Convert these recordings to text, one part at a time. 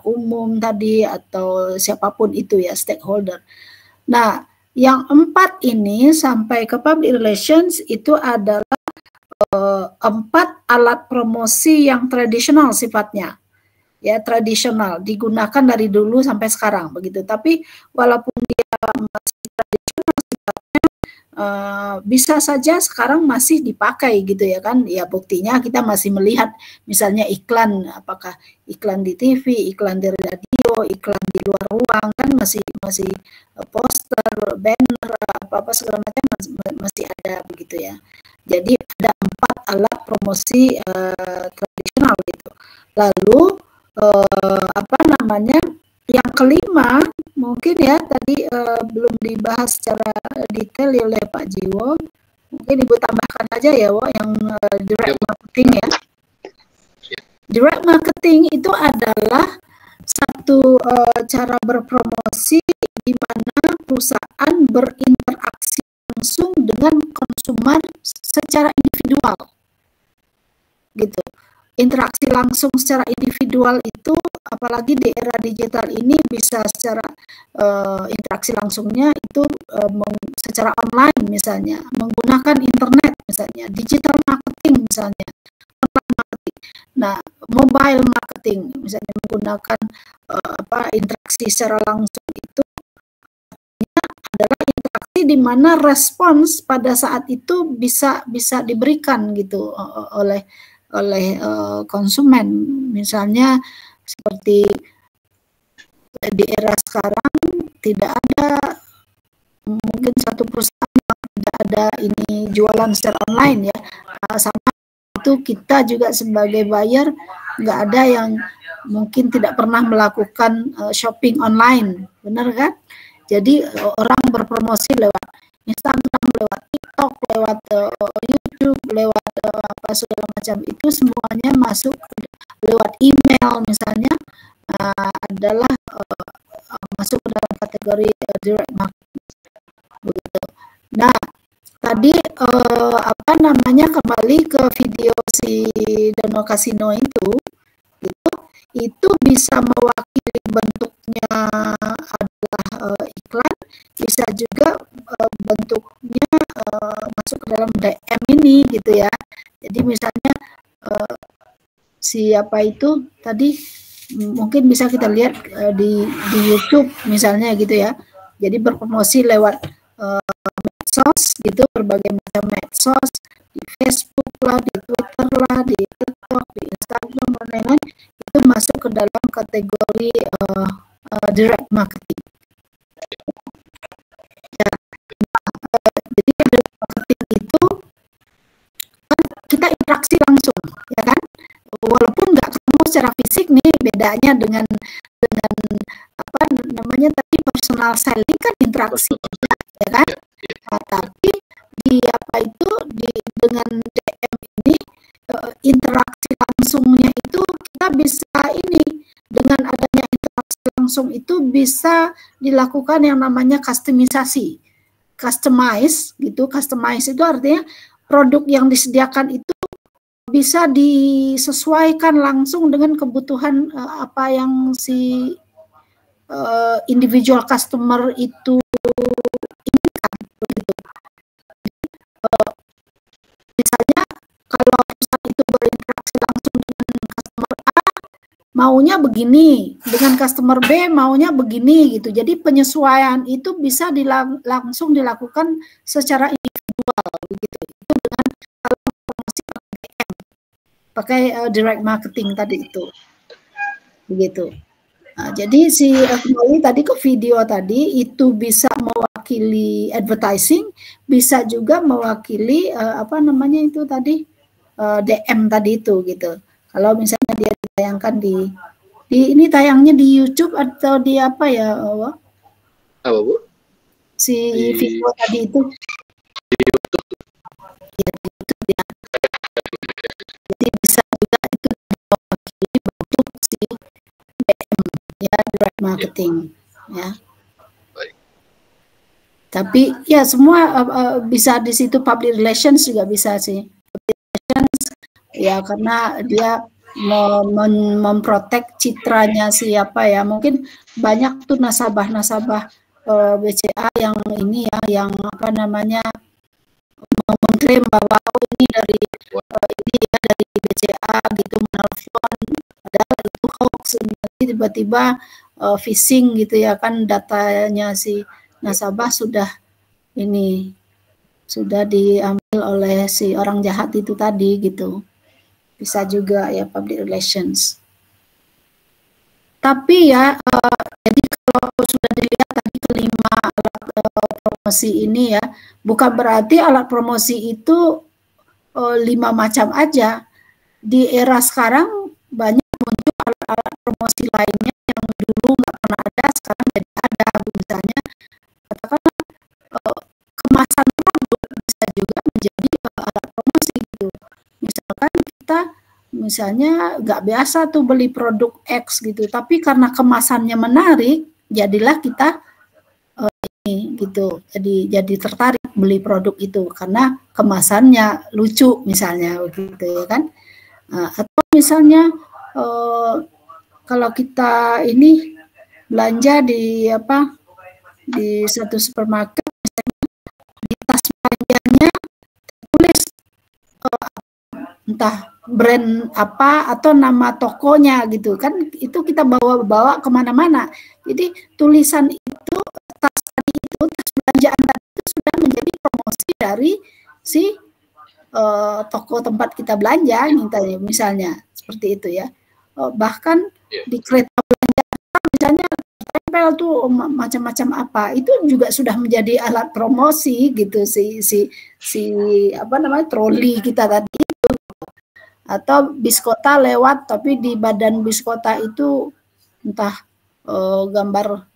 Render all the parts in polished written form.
umum tadi atau siapapun itu ya, stakeholder. Nah, yang 4 ini sampai ke public relations itu adalah 4 alat promosi yang tradisional sifatnya. Ya, tradisional, digunakan dari dulu sampai sekarang begitu. Tapi walaupun dia masih tradisional sifatnya, bisa saja sekarang masih dipakai gitu ya kan. Ya buktinya kita masih melihat misalnya iklan, apakah iklan di TV, iklan di radio, iklan di luar ruang kan masih poster, banner, apa-apa segala macam masih ada begitu ya. Jadi ada 4 alat promosi tradisional gitu. Lalu yang kelima mungkin ya tadi belum dibahas secara detail oleh Pak Jiwo, mungkin Ibu tambahkan aja ya yang direct marketing ya. Direct marketing itu adalah satu cara berpromosi di mana perusahaan berinteraksi langsung dengan konsumen secara individual gitu. Interaksi langsung secara individual itu apalagi di era digital ini bisa secara interaksi langsungnya itu secara online misalnya, menggunakan internet misalnya, digital marketing misalnya, online marketing. Nah, mobile marketing misalnya menggunakan interaksi secara langsung itu adalah interaksi di mana respons pada saat itu bisa diberikan gitu oleh konsumen. Misalnya seperti di era sekarang tidak ada mungkin satu perusahaan yang tidak ada ini jualan secara online ya. Sama itu kita juga sebagai buyer nggak ada yang mungkin tidak pernah melakukan shopping online, benar kan? Jadi orang berpromosi lewat Instagram, lewat TikTok, lewat YouTube, lewat apa segala macam itu semuanya masuk lewat email misalnya adalah masuk ke dalam kategori direct marketing. Begitu. Nah, tadi kembali ke video si Dono Kasino itu bisa mewakili bentuknya adalah iklan, bisa juga bentuknya masuk ke dalam DM ini gitu ya. Jadi misalnya siapa itu tadi mungkin bisa kita lihat di YouTube misalnya gitu ya. Jadi berpromosi lewat medsos gitu, berbagai macam medsos, di Facebook lah, di Twitter lah, di TikTok, di Instagram dan lain-lain, itu masuk ke dalam kategori direct marketing. Ya, jadi direct marketing itu kan kita interaksi langsung, ya kan? Walaupun nggak ketemu secara fisik nih, bedanya dengan apa namanya tadi personal selling kan interaksi juga, ya kan? Nah, tapi dengan DM ini interaksi langsungnya itu kita bisa dengan adanya interaksi langsung itu bisa dilakukan yang namanya customisasi, customize gitu. Customize itu artinya produk yang disediakan itu bisa disesuaikan langsung dengan kebutuhan apa yang si individual customer itu inginkan begitu. Misalnya kalau perusahaan itu berinteraksi langsung dengan customer A maunya begini, dengan customer B maunya begini gitu. Jadi penyesuaian itu bisa langsung dilakukan secara individual begitu. Itu dengan kalau promosi DM pakai direct marketing tadi itu. Begitu. Nah, jadi kembali tadi ke video tadi itu bisa mewakili advertising, bisa juga mewakili DM tadi itu gitu. Kalau misalnya dia ditayangkan di ini tayangnya di YouTube atau di apa ya, apa Bu? Video tadi itu di YouTube. Ya, di YouTube ya. Jadi bisa juga itu mewakili bentuk si DM ya, direct marketing ya. Baik. Tapi ya semua bisa di situ, public relations juga bisa sih. Public relations ya karena dia memprotek citranya siapa ya. Mungkin banyak tuh nasabah-nasabah BCA yang ini ya, yang apa namanya mengklaim bahwa oh ini dari ini ya dari BCA gitu menelpon, padahal itu hoax. Nanti tiba-tiba phishing gitu ya kan, datanya si nasabah sudah ini sudah diambil oleh si orang jahat itu tadi gitu. Bisa juga ya public relations. Tapi ya jadi kalau sudah dilihat tadi kelima alat promosi ini ya, bukan berarti alat promosi itu 5 macam aja. Di era sekarang banyak muncul alat-alat promosi lainnya yang dulu nggak pernah ada, sekarang jadi ada. Misalnya katakanlah kemasan produk bisa juga menjadi alat promosi gitu. Misalkan kita misalnya nggak biasa tuh beli produk X gitu, tapi karena kemasannya menarik, jadilah kita ini gitu. Jadi tertarik beli produk itu karena kemasannya lucu misalnya begitu ya kan. Atau misalnya kalau kita ini belanja di apa di satu supermarket, misalnya di tas belanjanya tulis entah brand apa atau nama tokonya gitu kan, itu kita bawa kemana-mana. Jadi tulisan itu, tas tadi itu, tas belanjaan tadi itu sudah menjadi promosi dari si toko tempat kita belanja, misalnya seperti itu ya. Bahkan di kereta belanja misalnya tempel tuh macam-macam apa, itu juga sudah menjadi alat promosi gitu, si apa namanya troli kita tadi itu. Atau bis kota lewat tapi di badan bis kota itu entah gambar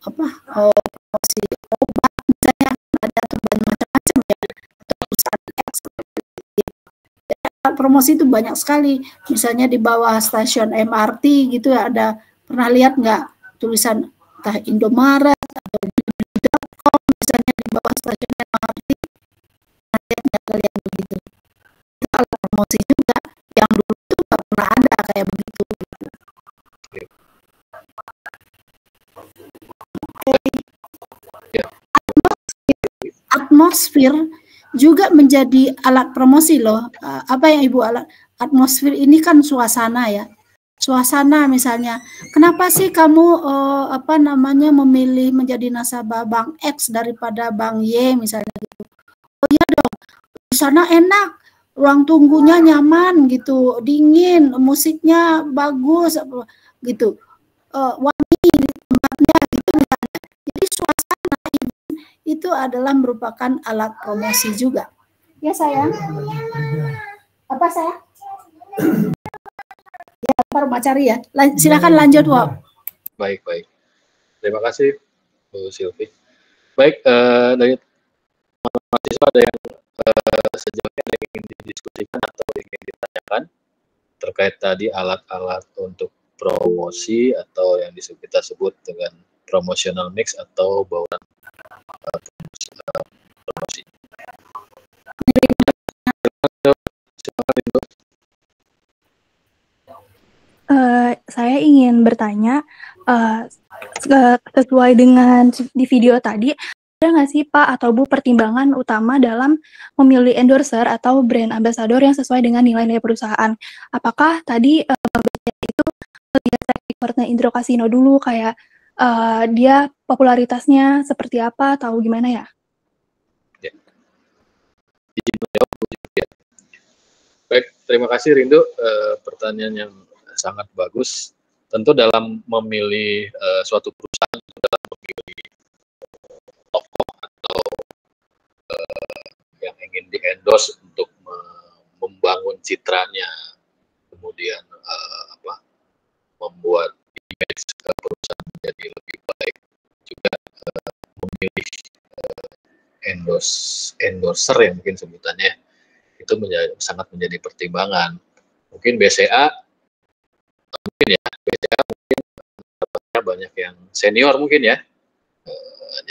apa promosi obat misalnya, ada tuh macam-macam ya, atau perusahaan X. Promosi itu banyak sekali, misalnya di bawah stasiun MRT gitu ya, ada pernah lihat nggak tulisan entah Indomaret atau Beli.com misalnya di bawah stasiun MRT, pernah lihat nggak kalian begitu? Itu alat promosi juga, yang dulu itu nggak pernah ada kayak begitu. Atmosfer juga menjadi alat promosi loh. Apa yang Ibu alat atmosfer ini kan suasana ya. Suasana misalnya, kenapa sih kamu apa namanya memilih menjadi nasabah Bank X daripada Bank Y misalnya gitu. Oh iya dong, di sana enak, ruang tunggunya nyaman gitu, dingin, musiknya bagus gitu. Wangi tempatnya gitu misalnya. Jadi suasana itu adalah merupakan alat promosi juga. Ya sayang. Apa saya? Ya, baru cari ya. Silakan lanjut, Wow. Baik. Terima kasih, Bu Silvi. Baik, dari mahasiswa ada yang sejauh ini ada yang ingin didiskusikan atau ingin ditanyakan terkait tadi alat-alat untuk promosi atau yang kita sebut dengan promotional mix atau bauran promosi. Saya ingin bertanya, sesuai dengan di video tadi, ada nggak sih Pak atau Bu pertimbangan utama dalam memilih endorser atau brand ambassador yang sesuai dengan nilai-nilai perusahaan? Apakah tadi itu lihat track recordnya Indro Kasino dulu, kayak dia popularitasnya seperti apa, tahu gimana ya? Izin menjawab, Bu Silvia. Baik, terima kasih Rindu, pertanyaan yang sangat bagus. Tentu dalam memilih suatu perusahaan, dalam memilih tokoh atau yang ingin di-endorse untuk membangun citranya, kemudian membuat image perusahaan menjadi lebih baik, juga memilih endorser yang mungkin sebutannya itu sangat menjadi pertimbangan. Mungkin BCA mungkin banyak yang senior mungkin ya,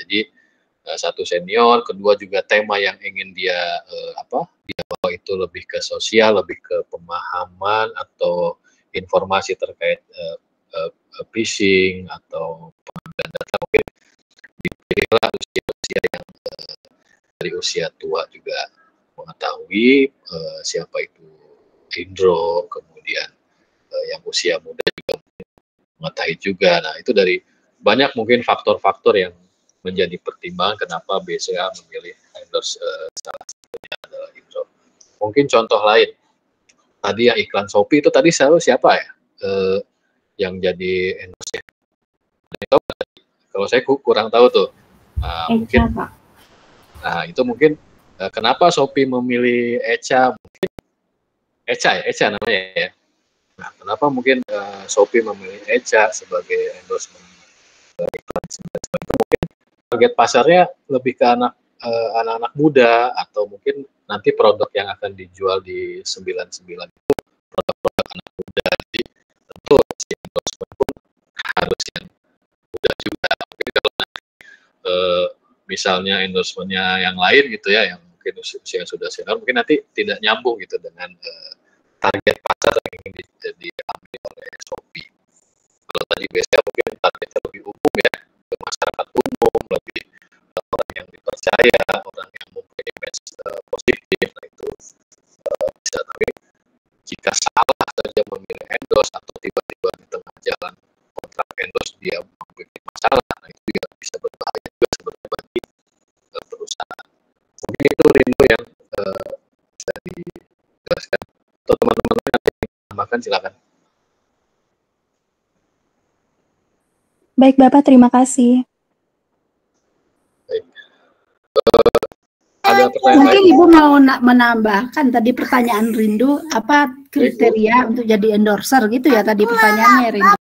jadi satu senior, kedua juga tema yang ingin dia dia bawa itu lebih ke sosial, lebih ke pemahaman atau informasi terkait phishing atau pengambilan data, mungkin dipilihlah usia-usia yang dari usia tua juga mengetahui siapa itu Indro, kemudian yang usia muda juga mengetahui juga. Nah, itu dari banyak mungkin faktor-faktor yang menjadi pertimbangan kenapa BCA memilih endorse salah satunya adalah Indro. Mungkin contoh lain, tadi yang iklan Shopee itu tadi siapa ya yang jadi endorse? Kalau saya kurang tahu tuh. Mungkin, nah itu mungkin kenapa Shopee memilih Echa? Mungkin Echa namanya ya. Nah, kenapa mungkin Shopee memilih Echa sebagai endorsement iklan 99 itu? Mungkin target pasarnya lebih ke anak-anak muda, atau mungkin nanti produk yang akan dijual di 99 itu produk-produk anak muda. Jadi tentu si endorsement pun harus yang muda juga. Mungkin kalau misalnya endorsementnya yang lain gitu ya, yang mungkin usia sudah senior, mungkin nanti tidak nyambung gitu dengan target pasar yang ingin diambil oleh Shopee. Kalau tadi biasanya mungkin targetnya lebih umum ya, ke masyarakat umum, lebih orang yang dipercaya, orang yang mempunyai image positif, nah itu bisa. Tapi jika salah saja memilih endorse atau tiba-tiba di tengah jalan kontrak endorse dia mempunyai masalah, nah itu juga bisa berbahaya juga sebenarnya bagi perusahaan. Mungkin itu Rindu yang bisa dijelaskan, atau teman-teman nanti tambahkan, silakan. Baik Bapak, terima kasih. Baik. Ada pertanyaan Mungkin lain? Ibu mau menambahkan tadi pertanyaan Rindu, apa kriteria untuk jadi endorser gitu ya tadi pertanyaannya Rindu.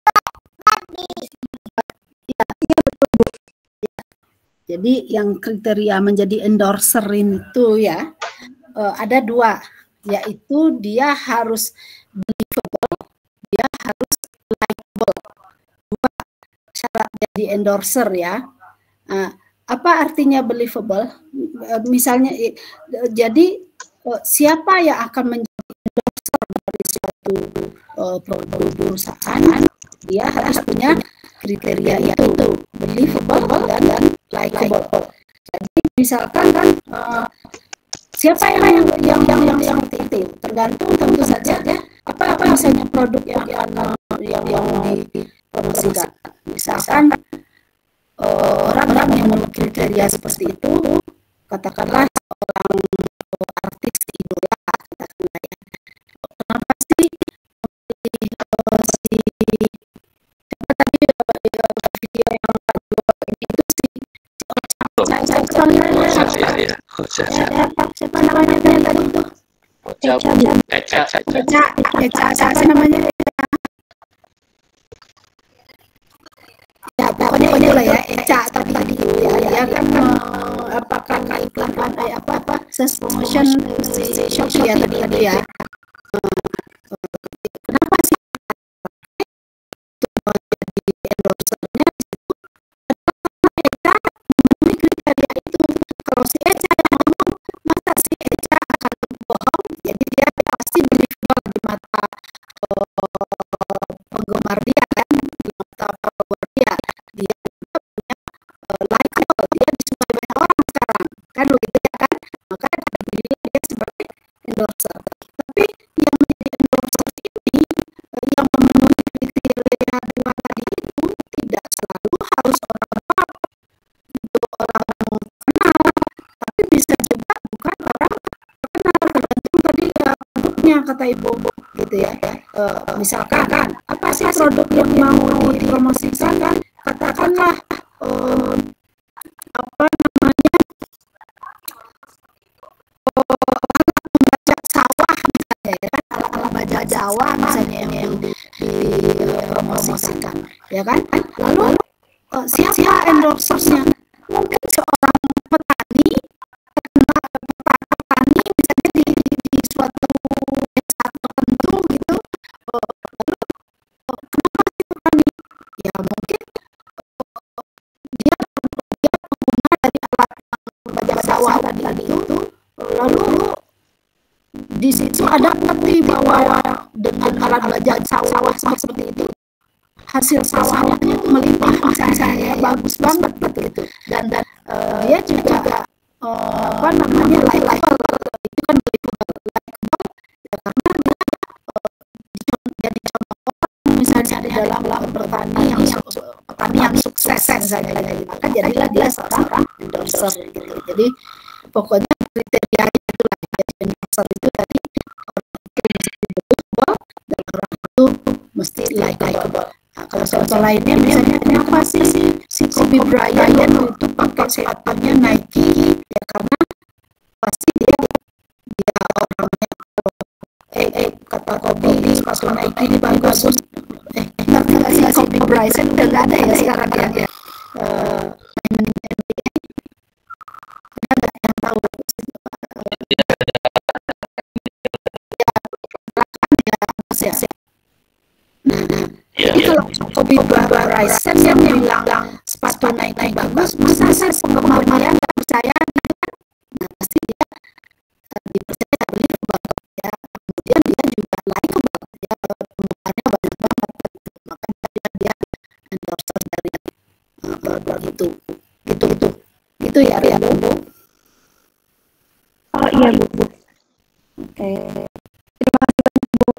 Jadi yang kriteria menjadi endorser itu ya ada dua, yaitu dia harus believable, dia harus likable. Dua syarat jadi endorser ya. Apa artinya believable? Misalnya, jadi siapa yang akan menjadi endorser dari suatu perusahaan, dia harus punya kriteria itu, believable dan likable. Jadi misalkan kan siapa yang seperti itu, tergantung tentu saja apa misalnya produk yang dipromosikan. Misalkan orang yang memiliki kriteria seperti itu, katakanlah seorang artis idola, katakanlah ya. Kenapa sih si siapa tadi video yang itu siapa namanya tadi itu? Echa, siapa namanya? Ya pokoknya lah ya, Echa tadi itu ya kan apakah iklan apa ses promotion si Shopee ya tadi itu ya. Kenapa sih jadi endorsernya di situ? Echa memenuhi kriteria itu. Kalau si Echa yang ngomong, masa si Echa akan bohong? Jadi dia pasti believable di mata penggemar dia kan, di mata follower dia. Dia juga punya likable, dia disukai banyak orang sekarang kan begitu ya kan, maka dipilih dia sebagai endorser. Tapi yang menjadi endorser ini yang memenuhi kriteria dua tadi itu tidak selalu harus orang top, itu orang kenal, tapi bisa juga bukan orang terkenal, tergantung tadi produknya kata Ibu gitu ya. Misalkan apa sih produk yang mau dipromosikan kan, katakanlah apa namanya alat sawah misalnya ya kan, alat bajak sawah misalnya yang dipromosikan ya kan. Lalu siapa endorsernya? Mungkin seorang petani, terkenal petani misalnya di suatu desa tertentu gitu. Lalu kenapa sih petani? Ya mungkin dia pengguna dari alat di situ ada bukti bahwa dengan alat bajak sawah seperti itu hasil sawahnya itu melimpah misalnya bagus banget gitu dan dia juga apa namanya likeable itu kan likeable ya karena dia jadi contoh orang misalnya di dalam petani yang sukses misalnya gitu kan jadilah dia seorang endorser gitu. Jadi pokoknya kriteria itu lah jadi endorser itu tadi orang itu mesti believable dan orang itu mesti likeable. Nah, kalau contoh lainnya misalnya kenapa sih si Kobe Bryant itu pakai sepatunya Nike ya karena pasti dia orangnya kata Kobe sepatu Nike ini bagus ngerti nggak sih Kobe Bryant udah nggak ada ya sekarang ya main NBA ada nggak yang tahu ya jadi kalau Kobe Bryant yang bilang sepatu Nike bagus, masa sih penggemarnya nggak percaya? Nah pasti dia dipercaya beli ya. Kemudian dia juga likeable ya, penggemarnya banyak banget. Makanya dia endorser dari produk itu, gitu ya Bu. Oh iya Bu. Oke. Terima kasih banyak Bu.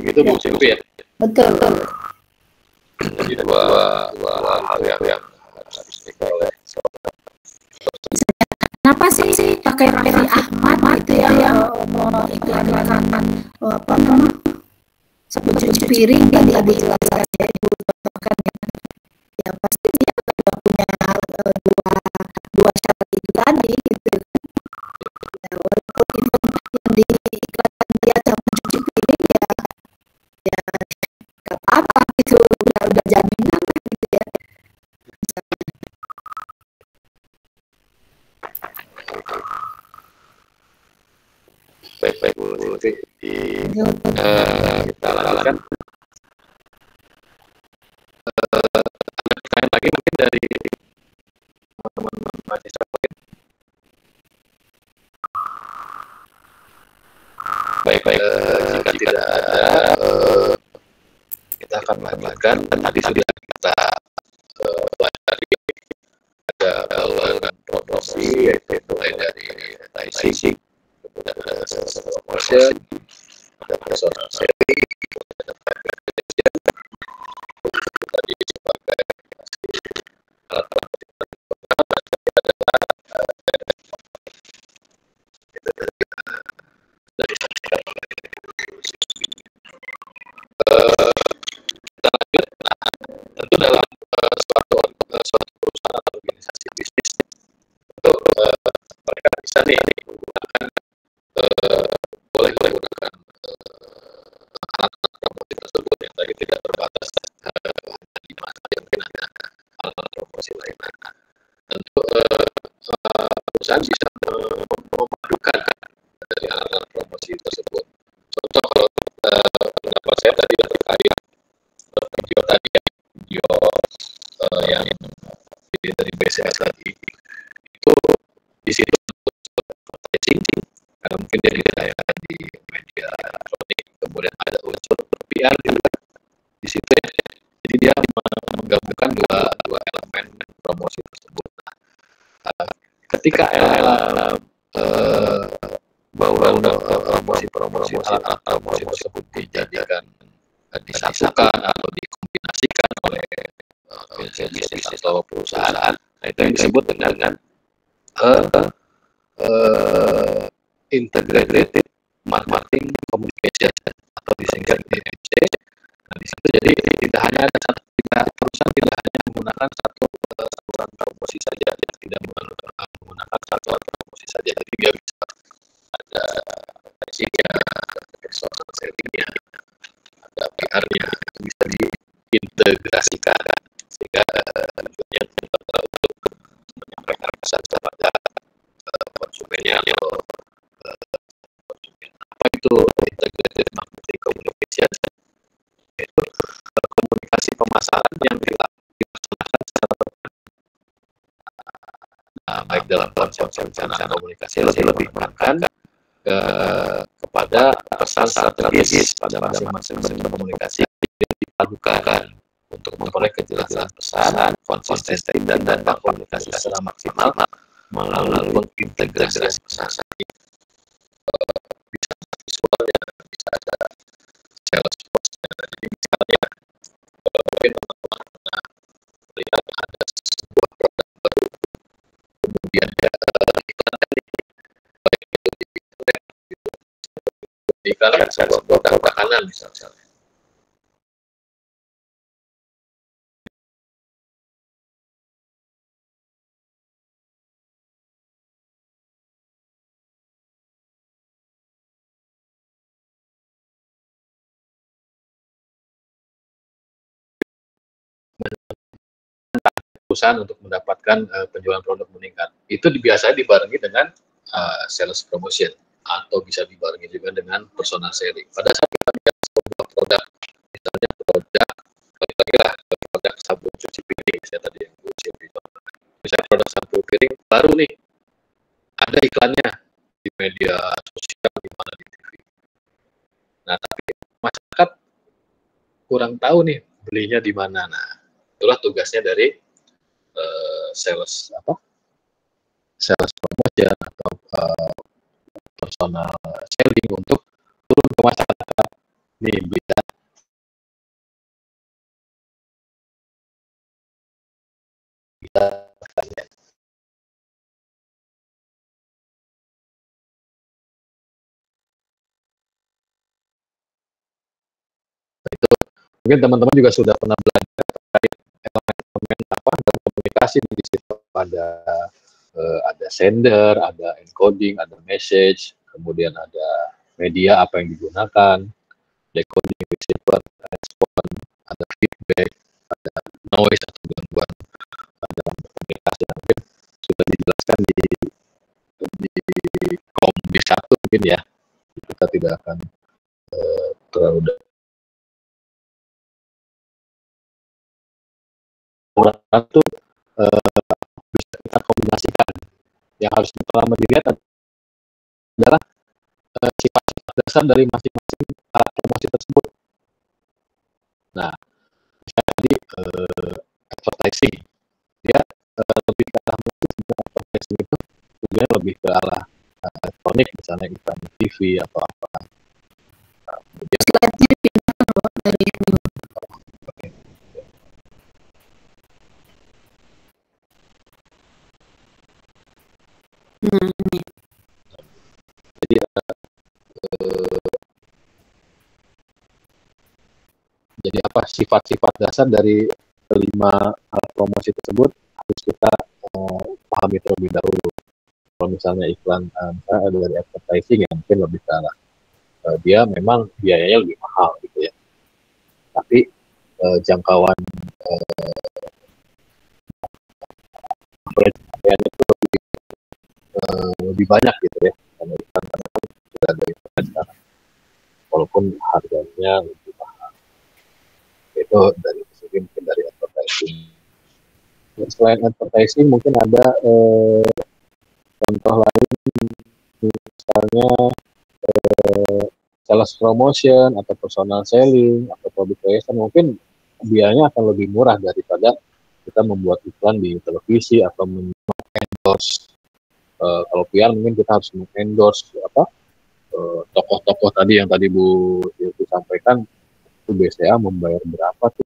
Begitu Bu Silvi ya. Betul. Jadi dua hal yang harus diketahui. Kenapa sih pakai Raffi Ahmad itu ya yang mau iklankan apa namanya sepucuk piring tadi dijelaskan ya Ibu contohkan ya pasti dia sudah punya dua syarat itu tadi gitu ya, walaupun itu yang diiklankan dia sama cuci piring ya nggak apa-apa gitu udah jaminan gitu ya. Baik Bu Silvi, kita lanjutkan. Ada pertanyaan lagi mungkin dari teman-teman mahasiswa mungkin. Baik, jika tidak ada, kita akan lanjutkan. Tadi sudah kita pelajari ada baluran promosi, yaitu mulai dari advertising, kemudian ada sales promotion, ada personal selling, ada private relation, tadi sebagai alat-alat dari kita lanjut. Tentu dalam suatu perusahaan atau organisasi bisnis itu mereka bisa nih menggunakan boleh menggunakan alat-alat promosi tersebut yang tadi tidak terbatas di masa yang mungkin ada alat promosi lain. Tentu perusahaan bisa memadukan dari alat promosi tersebut. Contoh kalau pendapat saya tadi terkait video tadi video yang dari BCS tadi itu di situ advertising karena mungkin dia ditayangkan di media elektronik, kemudian ada unsur PR juga di situ ya. Jadi dia menggabungkan dua elemen promosi tersebut. Ketika bahwa promosi alat promosi tersebut dijadikan disatukan atau dikombinasikan oleh bisnis atau perusahaan, nah itu yang disebut dengan integrated marketing communication atau disingkat IMC. Nah di situ jadi tidak hanya ada satu, perusahaan tidak hanya menggunakan satu saluran promosi saja, tidak menggunakan satu promosi saja, jadi dia bisa ada advertising-nya, ada personal selling-nya, ada PR-nya, itu bisa diintegrasikan sehingga tujuannya untuk menyampaikan pesan kepada konsumennya atau konsumen. Apa itu integrated marketing communication? Itu komunikasi baik dalam konsep perencanaan komunikasi lebih menekankan kepada pesan strategis pada masing-masing bentuk komunikasi yang dilakukan untuk memperoleh kejelasan pesan, konsistensi dan dampak komunikasi secara maksimal melalui pengintegrasian pesan bisa visualnya, bisa ada sales force-nya. Jadi misalnya mungkin teman-teman pernah lihat ada sebuah produk baru, kemudian dia iklankan baik itu di internet, diiklankan sebuah produk makanan misalnya. Perusahaan untuk mendapatkan penjualan produk meningkat. Itu biasanya dibarengi dengan sales promotion atau bisa dibarengi juga dengan personal selling. Pada saat kita melihat sebuah produk, misalnya produk sabun cuci piring, saya tadi yang misalnya produk sabun piring baru nih, ada iklannya di media sosial, di mana di TV. Nah, tapi masyarakat kurang tahu nih belinya di mana. Nah, itulah tugasnya dari sales promotion atau personal selling untuk turun ke masyarakat. Nih beda kita tanya. Itu mungkin teman-teman juga sudah pernah belajar terkait elemen apa dalam komunikasi. Di situ ada sender, ada encoding, ada message, kemudian ada media apa yang digunakan, decoding, receiver, respon, ada feedback, ada noise atau gangguan dalam komunikasi. Mungkin sudah dijelaskan di Komdi 1 mungkin ya. Kita tidak akan terlalu itu bisa kita kombinasikan. Yang harus pertama dilihat adalah sifat-sifat dasar dari masing-masing alat promosi tersebut. Nah, misalnya tadi advertising, dia lebih ke arah advertising itu tujuannya lebih ke arah elektronik, misalnya iklan TV atau apa. Nah, kemudian slide-nya dipindahkan dari ini. Nah, ini. Jadi jadi apa sifat-sifat dasar dari kelima alat promosi tersebut harus kita pahami terlebih dahulu. Kalau misalnya iklan dari advertising yang mungkin lebih ke arah dia memang biayanya lebih mahal gitu ya, tapi jangkauan pencapaiannya itu lebih banyak gitu ya, karena iklan sudah ada internet sekarang, walaupun harganya lebih mahal. Itu dari segi mungkin dari advertising. Selain advertising mungkin ada contoh lain, misalnya sales promotion atau personal selling atau product creation. Mungkin biayanya akan lebih murah daripada kita membuat iklan di televisi atau endorse. Kalau PR mungkin kita harus endorse tokoh-tokoh tadi yang tadi Bu Silvi sampaikan, itu BCA membayar berapa tuh?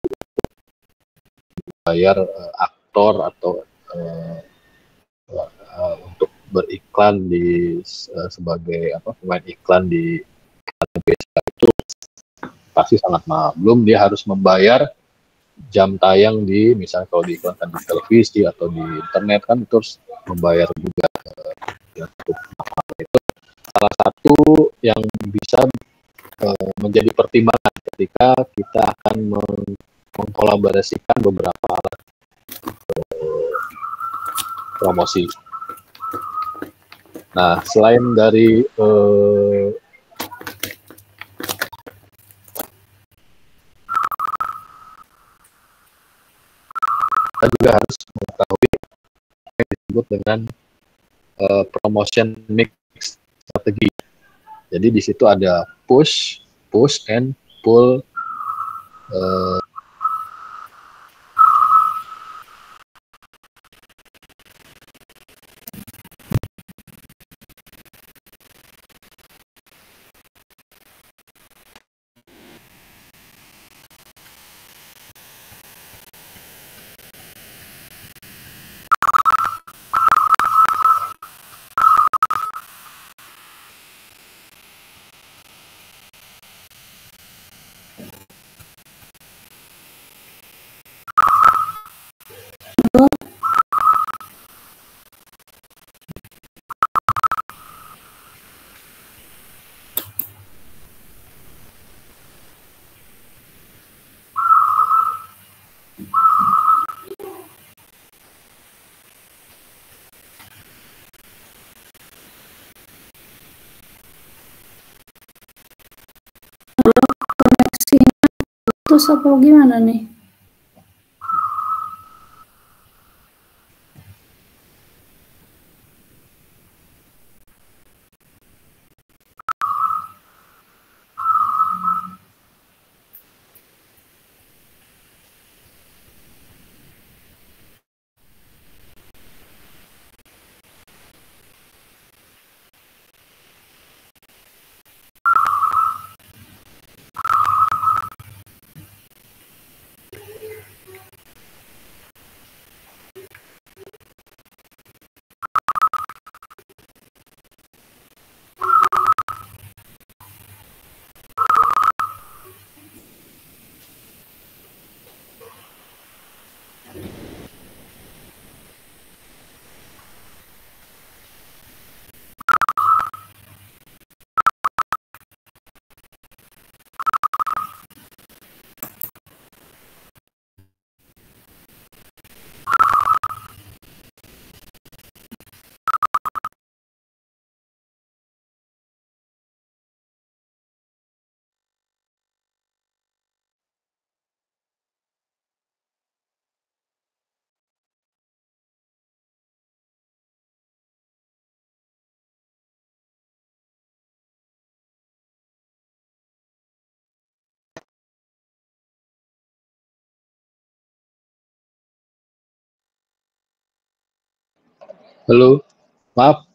Bayar aktor atau untuk beriklan di sebagai pemain iklan di BCA itu pasti sangat mahal. Belum dia harus membayar jam tayang di, misalnya kalau diiklankan di televisi atau di internet kan terus membayar juga yang cukup mahal. Itu salah satu yang bisa menjadi pertimbangan ketika kita akan mengkolaborasikan beberapa alat promosi. Nah, selain dari kita juga harus mengetahui disebut dengan promotion mix strategi. Jadi di situ ada push and pull koneksinya putus apa gimana nih? Halo, maaf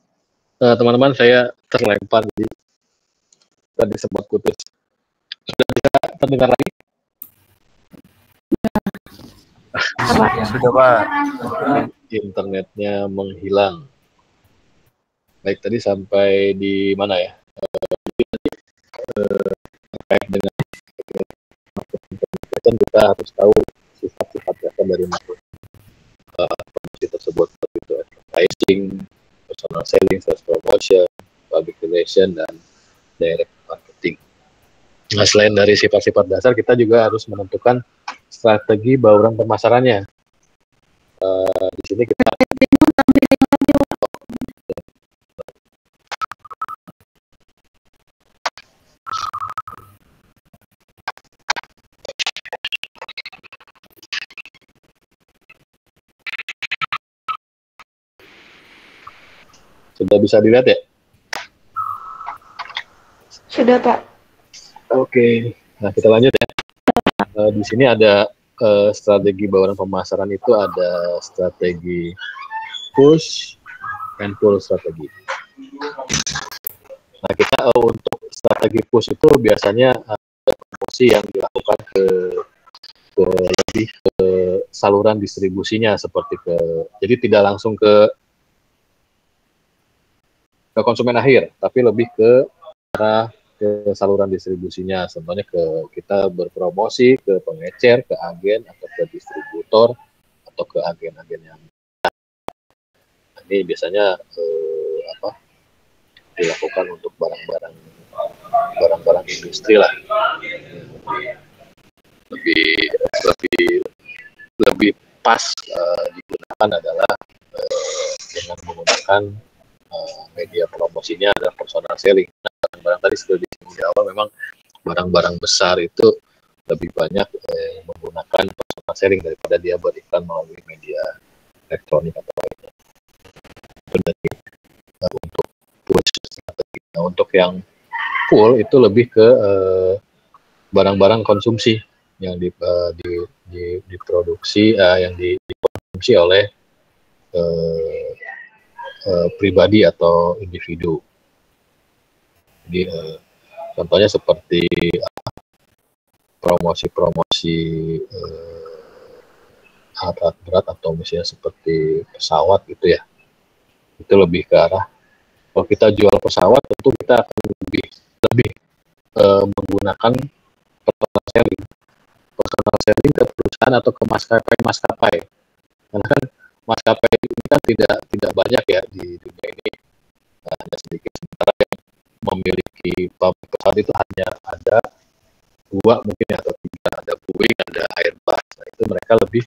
teman-teman, saya terlempar jadi tadi sempat putus. Sudah bisa terdengar lagi? Sudah, Pak. Internetnya menghilang. Baik, tadi sampai di mana ya? Terkait dengan marketing kita harus tahu sifat-sifat dasar dari promosi tersebut, seperti itu advertising, personal selling, sales promotion, public relation, dan direct marketing. Nah, selain dari sifat-sifat dasar, kita juga harus menentukan strategi bauran pemasarannya. Di sini kita sudah bisa dilihat ya? Sudah, Pak. Oke, nah kita lanjut ya. Di sini ada strategi bauran pemasaran itu ada strategi push and pull strategi. Nah, kita untuk strategi push itu biasanya ada promosi yang dilakukan lebih ke saluran distribusinya, seperti jadi tidak langsung ke konsumen akhir, tapi lebih ke arah ke saluran distribusinya. Contohnya kita berpromosi ke pengecer, ke agen, atau ke distributor, atau ke agen-agen yang ini biasanya dilakukan untuk barang-barang industri lah. Lebih pas digunakan adalah dengan menggunakan media promosinya adalah personal selling. Nah, barang-barang tadi sudah disinggung di awal, memang barang-barang besar itu lebih banyak menggunakan personal selling daripada dia beriklan melalui media elektronik atau lainnya. dari untuk push strategi. Nah, untuk yang pull itu lebih ke barang-barang konsumsi yang diproduksi, yang dikonsumsi oleh pribadi atau individu. Jadi contohnya seperti promosi-promosi alat berat atau misalnya seperti pesawat gitu ya. Itu lebih ke arah kalau kita jual pesawat tentu kita akan lebih menggunakan personal selling ke perusahaan atau ke maskapai. Karena kan maskapai ini kan tidak banyak ya di dunia ini, hanya sedikit. Sementara yang memiliki pabrik pesawat itu hanya ada 2 mungkin ya, atau 3, ada Boeing, ada Airbus. Nah, itu mereka lebih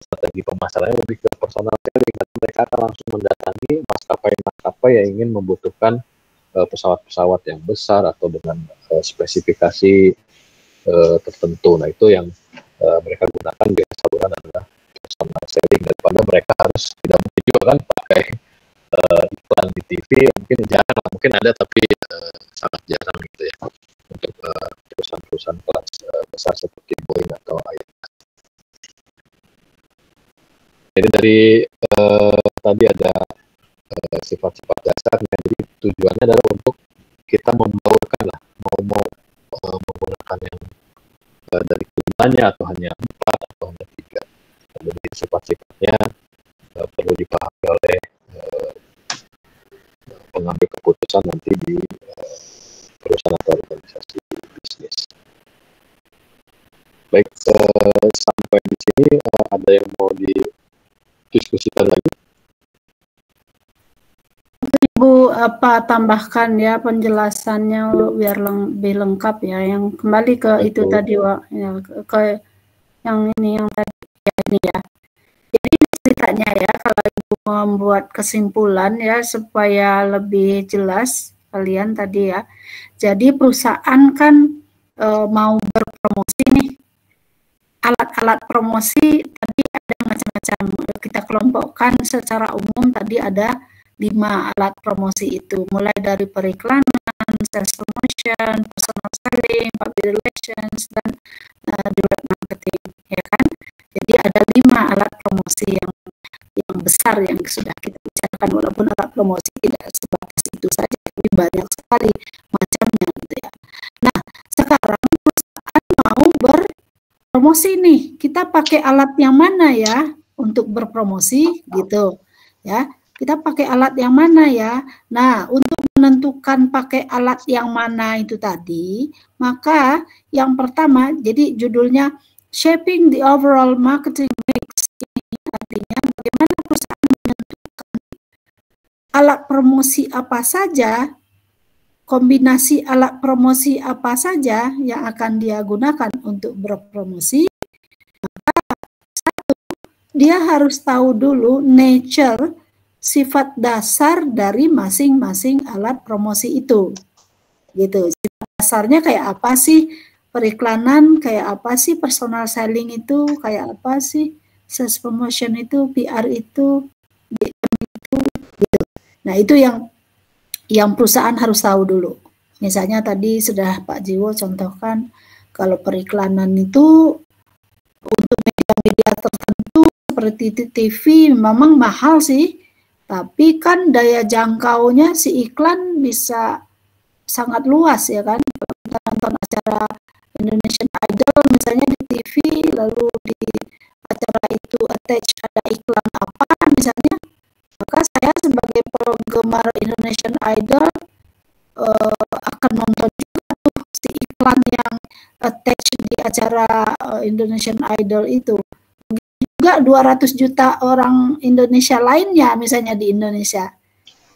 strategi pemasarannya lebih ke personal selling, dan mereka akan langsung mendatangi maskapai yang ingin membutuhkan pesawat-pesawat yang besar atau dengan spesifikasi tertentu. Nah, itu yang mereka gunakan biasa saluran adalah personal selling, daripada mereka harus tidak mungkin juga kan pakai iklan di TV, mungkin jarang, mungkin ada tapi sangat jarang gitu ya untuk perusahaan-perusahaan kelas besar seperti Boeing atau Airbus. Jadi dari tadi ada sifat-sifat dasarnya, jadi tujuannya adalah untuk kita membaurkan lah, mau menggunakan yang dari kelimanya atau hanya 4 atau hanya 3. Jadi sifat-sifatnya perlu dipahami oleh pengambil keputusan nanti di perusahaan atau organisasi bisnis. Baik, sampai di sini ada yang mau didiskusikan lagi? Ibu tambahkan ya penjelasannya biar lebih lengkap ya, yang kembali ke betul. Itu tadi Wak, ya, ke yang ini yang tadi ya, ini ya. Jadi ceritanya ya, kalau Ibu membuat kesimpulan ya supaya lebih jelas kalian tadi ya. Jadi perusahaan kan mau berpromosi nih. Alat-alat promosi tadi ada macam-macam, kita kelompokkan secara umum tadi ada 5 alat promosi itu, mulai dari periklanan, sales promotion, personal selling, public relations, dan direct marketing, ya kan? Jadi ada 5 alat promosi yang besar yang sudah kita bicarakan, walaupun alat promosi tidak sebatas itu saja, tapi banyak sekali macamnya gitu ya. Nah, sekarang perusahaan mau berpromosi nih, kita pakai alat yang mana ya untuk berpromosi gitu ya. Kita pakai alat yang mana ya? Nah, untuk menentukan pakai alat yang mana itu tadi, maka yang pertama, jadi judulnya Shaping the Overall Marketing Mix. Ini artinya bagaimana perusahaan menentukan alat promosi apa saja, kombinasi alat promosi apa saja yang akan dia gunakan untuk berpromosi. Maka satu, dia harus tahu dulu nature, sifat dasar dari masing-masing alat promosi itu, gitu. Sifat dasarnya kayak apa sih, periklanan kayak apa sih, personal selling itu kayak apa sih, sales promotion itu, PR itu, DM itu, gitu. Nah, itu yang perusahaan harus tahu dulu. Misalnya tadi sudah Pak Jiwo contohkan, kalau periklanan itu untuk media-media tertentu seperti TV memang mahal sih. Tapi kan daya jangkaunya si iklan bisa sangat luas ya kan. Kalau kita nonton acara Indonesian Idol misalnya di TV, lalu di acara itu attach ada iklan apa misalnya, maka saya sebagai penggemar Indonesian Idol akan nonton juga tuh si iklan yang attach di acara Indonesian Idol itu. Juga 200 juta orang Indonesia lainnya misalnya di Indonesia.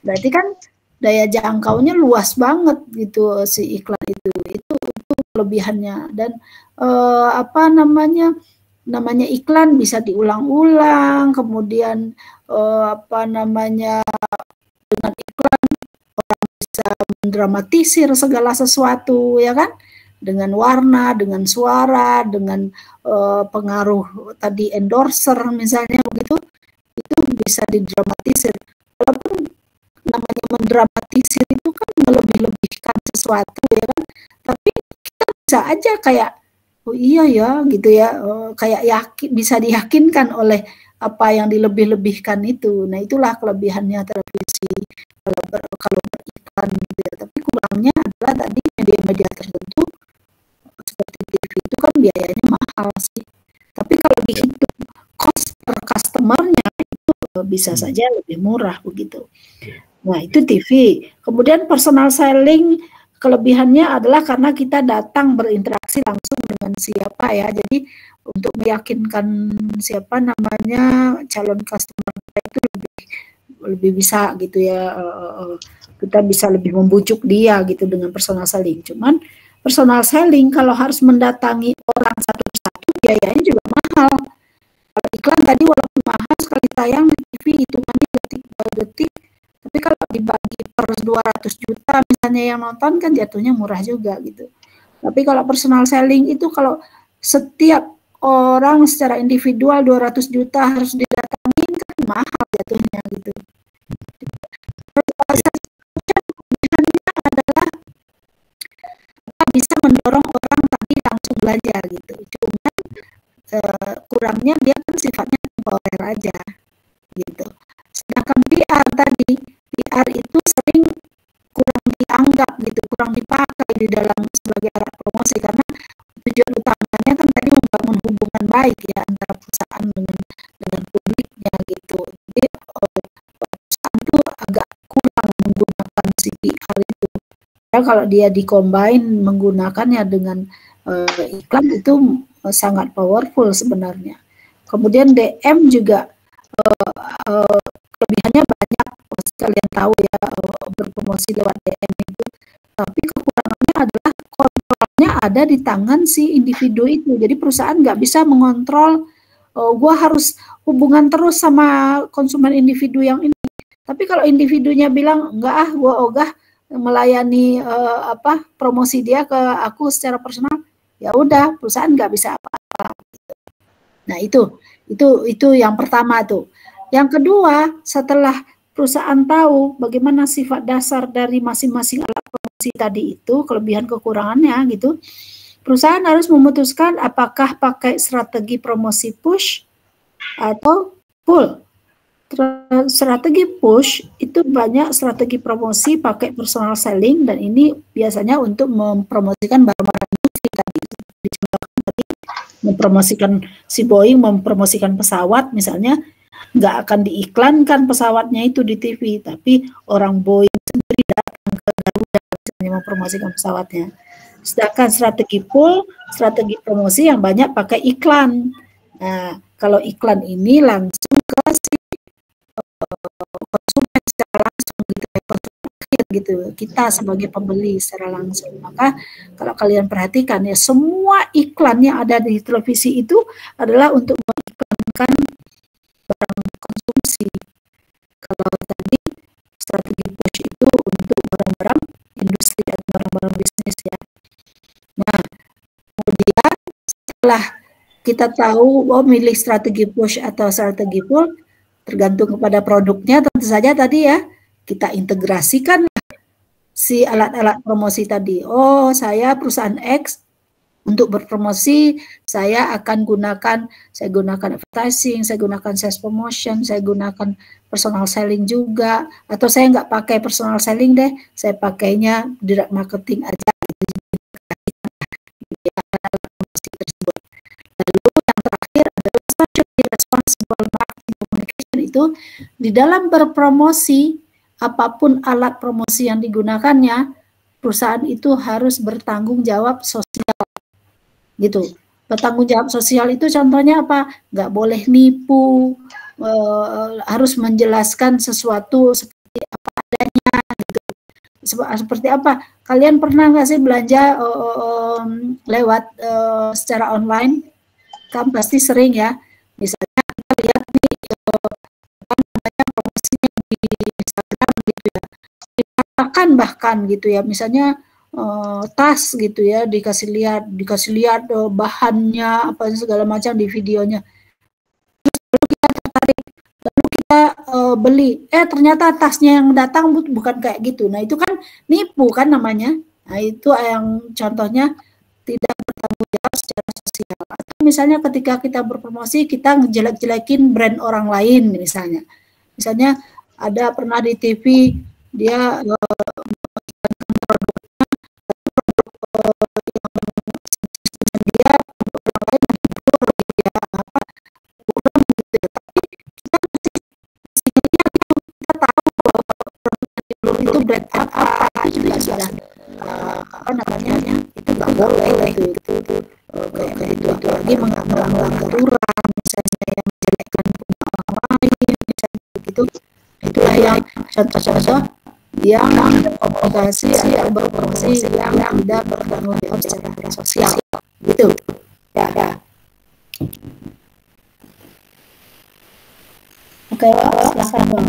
Berarti kan daya jangkaunya luas banget gitu si iklan itu. Itu kelebihannya. Dan namanya iklan bisa diulang-ulang, kemudian dengan iklan orang bisa mendramatisir segala sesuatu ya kan? Dengan warna, dengan suara, dengan pengaruh tadi endorser misalnya begitu, itu bisa didramatisir. mendramatisir itu kan melebih-lebihkan sesuatu ya kan. Tapi kita bisa aja kayak oh iya ya gitu ya, kayak bisa diyakinkan oleh apa yang dilebih-lebihkan itu. Nah itulah kelebihannya televisi kalau beriklan gitu ya. Tapi kurangnya adalah tadi media-media tertentu seperti TV itu kan biayanya mahal sih. Tapi kalau dihitung cost per customer-nya itu bisa saja lebih murah begitu. Nah itu TV. Kemudian personal selling kelebihannya adalah karena kita datang berinteraksi langsung dengan siapa ya. Jadi untuk meyakinkan siapa namanya calon customer itu lebih bisa gitu ya. Kita bisa lebih membujuk dia gitu dengan personal selling. Cuman personal selling kalau harus mendatangi orang satu persatu biayanya juga mahal. Kalau iklan tadi walaupun mahal sekali tayang di TV hitungannya detik, tapi kalau dibagi per 200 juta misalnya yang nonton kan jatuhnya murah juga gitu. Tapi kalau personal selling itu kalau setiap orang secara individual 200 juta harus didatangin kan mahal jatuhnya gitu. Kelebihannya adalah kita bisa mendorong orang tadi langsung belanja gitu. Cuman kurangnya dia kan sifatnya temporer aja gitu. Sedangkan PR tadi, PR itu sering kurang dianggap gitu, kurang dipakai di dalam sebagai alat promosi karena tujuan utamanya kan tadi membangun hubungan baik ya antara perusahaan dengan publiknya gitu. Jadi perusahaan itu agak kurang menggunakan si PR itu. Ya, kalau dia dikombin menggunakannya dengan iklan itu sangat powerful sebenarnya. Kemudian DM juga kelebihannya banyak, kalian tahu ya berpromosi lewat DM itu. Tapi kekurangannya adalah kontrolnya ada di tangan si individu itu. Jadi perusahaan nggak bisa mengontrol. Gue harus hubungan terus sama konsumen individu yang ini. Tapi kalau individunya bilang enggak gue ogah melayani promosi dia ke aku secara personal, ya udah perusahaan nggak bisa apa-apa. Nah itu yang pertama tuh. Yang kedua, setelah perusahaan tahu bagaimana sifat dasar dari masing-masing alat promosi tadi itu, kelebihan kekurangannya gitu, perusahaan harus memutuskan apakah pakai strategi promosi push atau pull. Strategi push itu banyak strategi promosi pakai personal selling dan ini biasanya untuk mempromosikan barang-barang industri tadi. Dicontohkan tadi mempromosikan si Boeing mempromosikan pesawat misalnya, nggak akan diiklankan pesawatnya itu di TV, tapi orang Boeing sendiri datang ke Garuda misalnya mempromosikan pesawatnya. Sedangkan strategi pull, strategi promosi yang banyak pakai iklan. Nah, kalau iklan ini langsung ke si konsumen secara langsung gitu ya, konsumen akhir gitu, kita sebagai pembeli secara langsung. Maka kalau kalian perhatikan ya, semua iklan yang ada di televisi itu adalah untuk mengiklankan barang konsumsi. Kalau tadi strategi push itu untuk barang-barang industri atau barang-barang bisnis ya. Nah, kemudian setelah kita tahu milih strategi push atau strategi pull tergantung kepada produknya, tentu saja tadi ya kita integrasikan si alat-alat promosi tadi. Oh, saya perusahaan X untuk berpromosi, saya gunakan advertising, saya gunakan sales promotion, saya gunakan personal selling juga, atau saya nggak pakai personal selling deh, saya pakainya direct marketing aja. Lalu yang terakhir adalah socially responsible marketing communication itu di dalam berpromosi, apapun alat promosi yang digunakannya, perusahaan itu harus bertanggung jawab sosial. Gitu. Bertanggung jawab sosial itu contohnya apa? Nggak boleh nipu, harus menjelaskan sesuatu seperti apa adanya gitu. Seperti apa? Kalian pernah nggak sih belanja lewat secara online? Kan pasti sering ya. Misalnya kita lihat nih apa namanya promosinya di Instagram gitu ya. Dikatakan bahkan gitu ya. Misalnya tas gitu ya, dikasih lihat bahannya apa segala macam di videonya. Terus lalu kita tertarik, lalu kita beli, ternyata tasnya yang datang bukan kayak gitu. Nah itu kan nipu kan namanya. Nah itu yang contohnya tidak bertanggung jawab secara sosial. Atau misalnya ketika kita berpromosi kita ngejelek-jelekin brand orang lain misalnya. Misalnya ada pernah di TV dia dia orang lain dia apa kurang gitu ya. Tapi kita masih lihat kita tahu itu brand apa itu juga sudah apa namanya itu nggak boleh itu kayak itu lagi melanggar aturan misalnya yang menjelekkan punya orang lain misalnya begitu. Itulah yang contoh-contoh yang komunikasi atau berpromosi yang tidak bertanggung jawab secara sosial gitu ya. Oke, silakan Bang.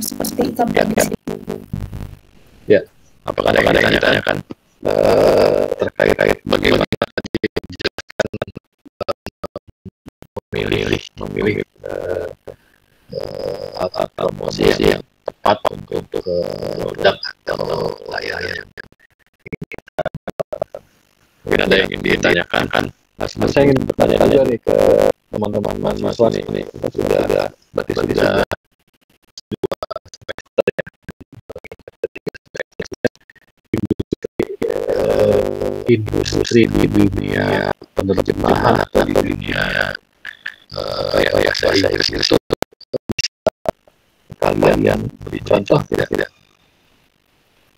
Seperti itu ya. Apakah ada yang ditanyakan terkait bagaimana dijelaskan memilih alat promosi yang tepat untuk produk atau layanan yang mungkin ada yang ingin ditanyakan kan. Nah, saya ingin bertanya juga nih ke teman-teman mahasiswa nih, kita sudah berarti sudah 2 semester ya, industri di dunia penerjemahan atau di dunia bahasa Inggris itu kalian beri contoh tidak?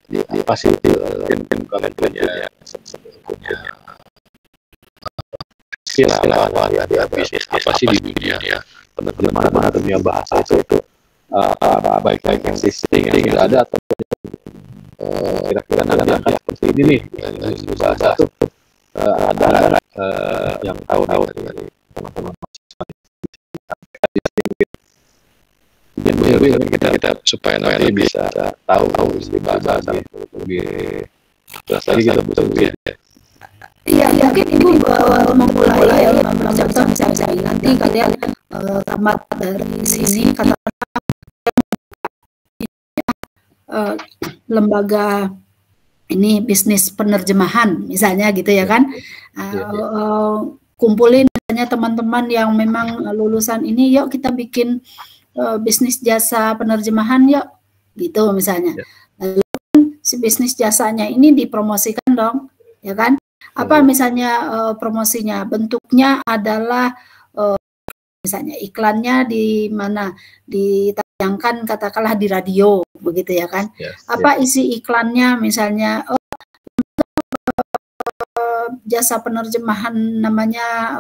Di apa sih mungkin kalian punya skill apa ya bisnis apa sih di dunia penerjemahan atau dunia bahasa itu baik yang existing yang sudah ada atau kira-kira nanti akan seperti ini nih dari bahasa itu ada yang tahu dari teman-teman kita supaya nanti bisa tahu di bahasa lebih jelas lagi kita betul ya. Iya, mungkin Ibu memulai contoh misalnya nanti kalian tamat dari sini katakanlah lembaga ini bisnis penerjemahan misalnya gitu ya kan. Kumpulin misalnya teman-teman yang memang lulusan ini, yuk kita bikin bisnis jasa penerjemahan yuk gitu misalnya. Lalu si bisnis jasanya ini dipromosikan dong ya kan. Apa misalnya promosinya bentuknya adalah misalnya iklannya di mana ditayangkan katakanlah di radio begitu ya kan. Apa isi iklannya misalnya jasa penerjemahan namanya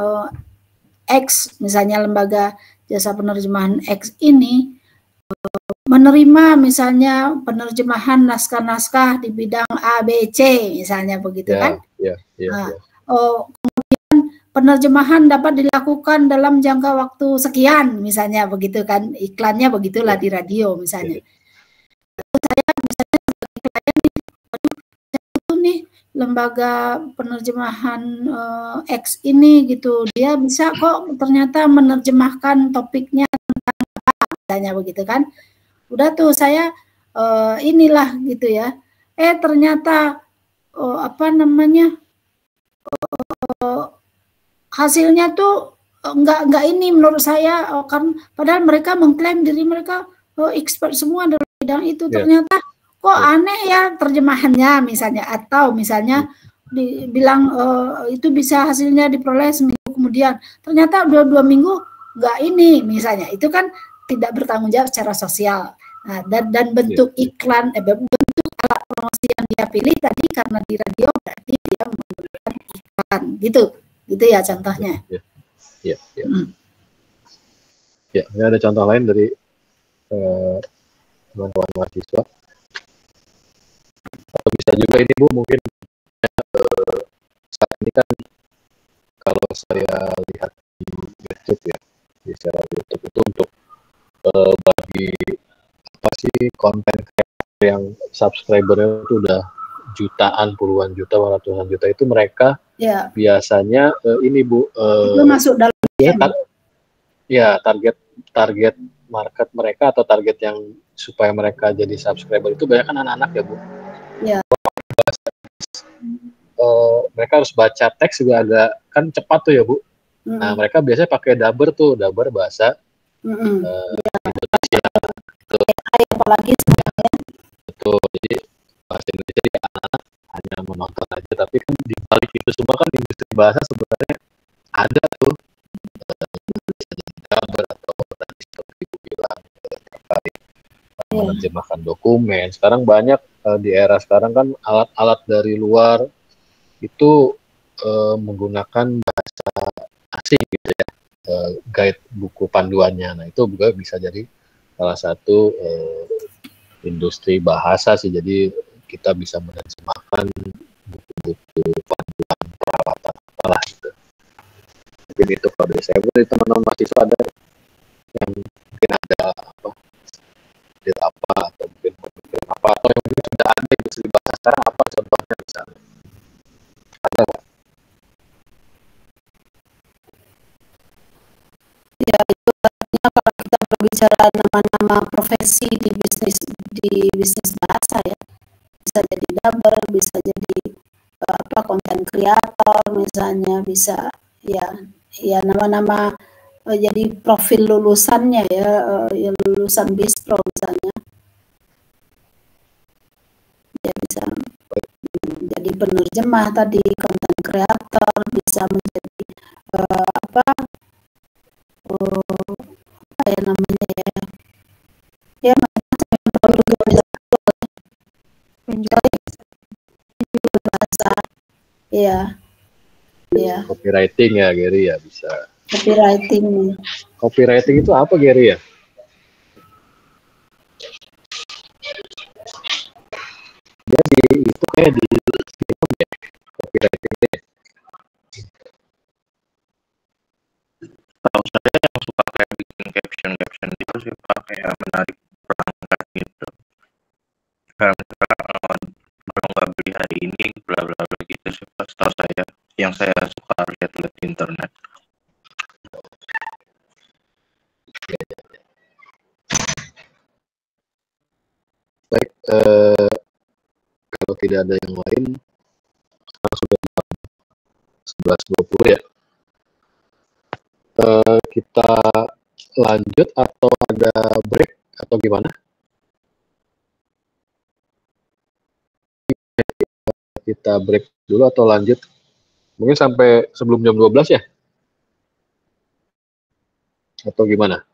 X misalnya, lembaga jasa penerjemahan X ini menerima misalnya penerjemahan naskah-naskah di bidang A, B, C misalnya begitu kan. Kemudian penerjemahan dapat dilakukan dalam jangka waktu sekian misalnya begitu kan, iklannya begitulah di radio misalnya. Saya misalnya sebagai klien nih lembaga penerjemahan X ini gitu, dia bisa kok ternyata menerjemahkan topiknya tentang apa misalnya begitu kan. Udah tuh saya inilah gitu ya, ternyata apa namanya hasilnya tuh enggak ini menurut saya, kan padahal mereka mengklaim diri mereka expert semua dalam bidang itu, ternyata kok aneh ya terjemahannya misalnya, atau misalnya dibilang itu bisa hasilnya diperoleh seminggu kemudian, ternyata 2 minggu enggak ini misalnya, itu kan tidak bertanggung jawab secara sosial. Nah, dan bentuk iklan, bentuk alat promosi yang dia pilih tadi karena di radio berarti dia menggunakan iklan, gitu ya contohnya. Ya, ini ada contoh lain dari teman-teman mahasiswa. Atau bisa juga ini Bu, mungkin saat ini kan kalau saya lihat di YouTube ya, di secara YouTube itu untuk bagi apa sih konten yang subscribernya itu udah jutaan, puluhan juta, ratusan juta, itu mereka Ya, biasanya ini Bu, itu masuk dalam target market mereka atau target yang supaya mereka jadi subscriber itu banyak kan anak-anak ya Bu. Ya. Mereka harus baca teks juga agak kan cepat tuh ya Bu. Nah mereka biasanya pakai Daber bahasa Indonesia. Apalagi sekarang ya. Betul, jadi bahasa Indonesia di anak-anak hanya menonton aja, tapi kan di balik itu semua kan industri bahasa sebenarnya ada tuh Daber atau tadi seperti Ibu bilang terkait menerjemahkan dokumen. Sekarang banyak di era sekarang kan alat-alat dari luar itu menggunakan bahasa asing gitu ya, guide buku panduannya. Nah itu juga bisa jadi salah satu industri bahasa sih. Jadi kita bisa menerjemahkan buku-buku panduan perawatan apalah gitu. Mungkin itu kalau dari saya. Dari teman-teman mahasiswa ada yang mungkin ada apa atau mungkin apa atau yang mungkin sudah ada industri bahasa sekarang apa contohnya misalnya ada nggak? Ya, itu artinya kalau kita berbicara nama-nama profesi di bisnis bahasa ya, bisa jadi Daber, bisa jadi konten kreator misalnya, bisa ya nama-nama jadi profil lulusannya ya lulusan Bistro misalnya, ya bisa jadi penerjemah tadi, konten kreator, bisa menjadi apa ya namanya ya menjual bahasa ya Copywriting ya Gary ya bisa. Copywriting itu apa Gary ya? Jadi itu kayak di film ya copywriting ya. Tahu saya yang suka kayak bikin caption gitu sih Pak, kayak menarik perangkat gitu. Kayak misalkan kalau nggak beli hari ini bla bla bla gitu sih Pak, setahu saya yang saya suka lihat-lihat di internet. Baik, kalau tidak ada yang lain, sekarang sudah jam 11.20 ya. Kita lanjut atau ada break atau gimana? Kita break dulu atau lanjut? Mungkin sampai sebelum jam 12 ya? Atau gimana?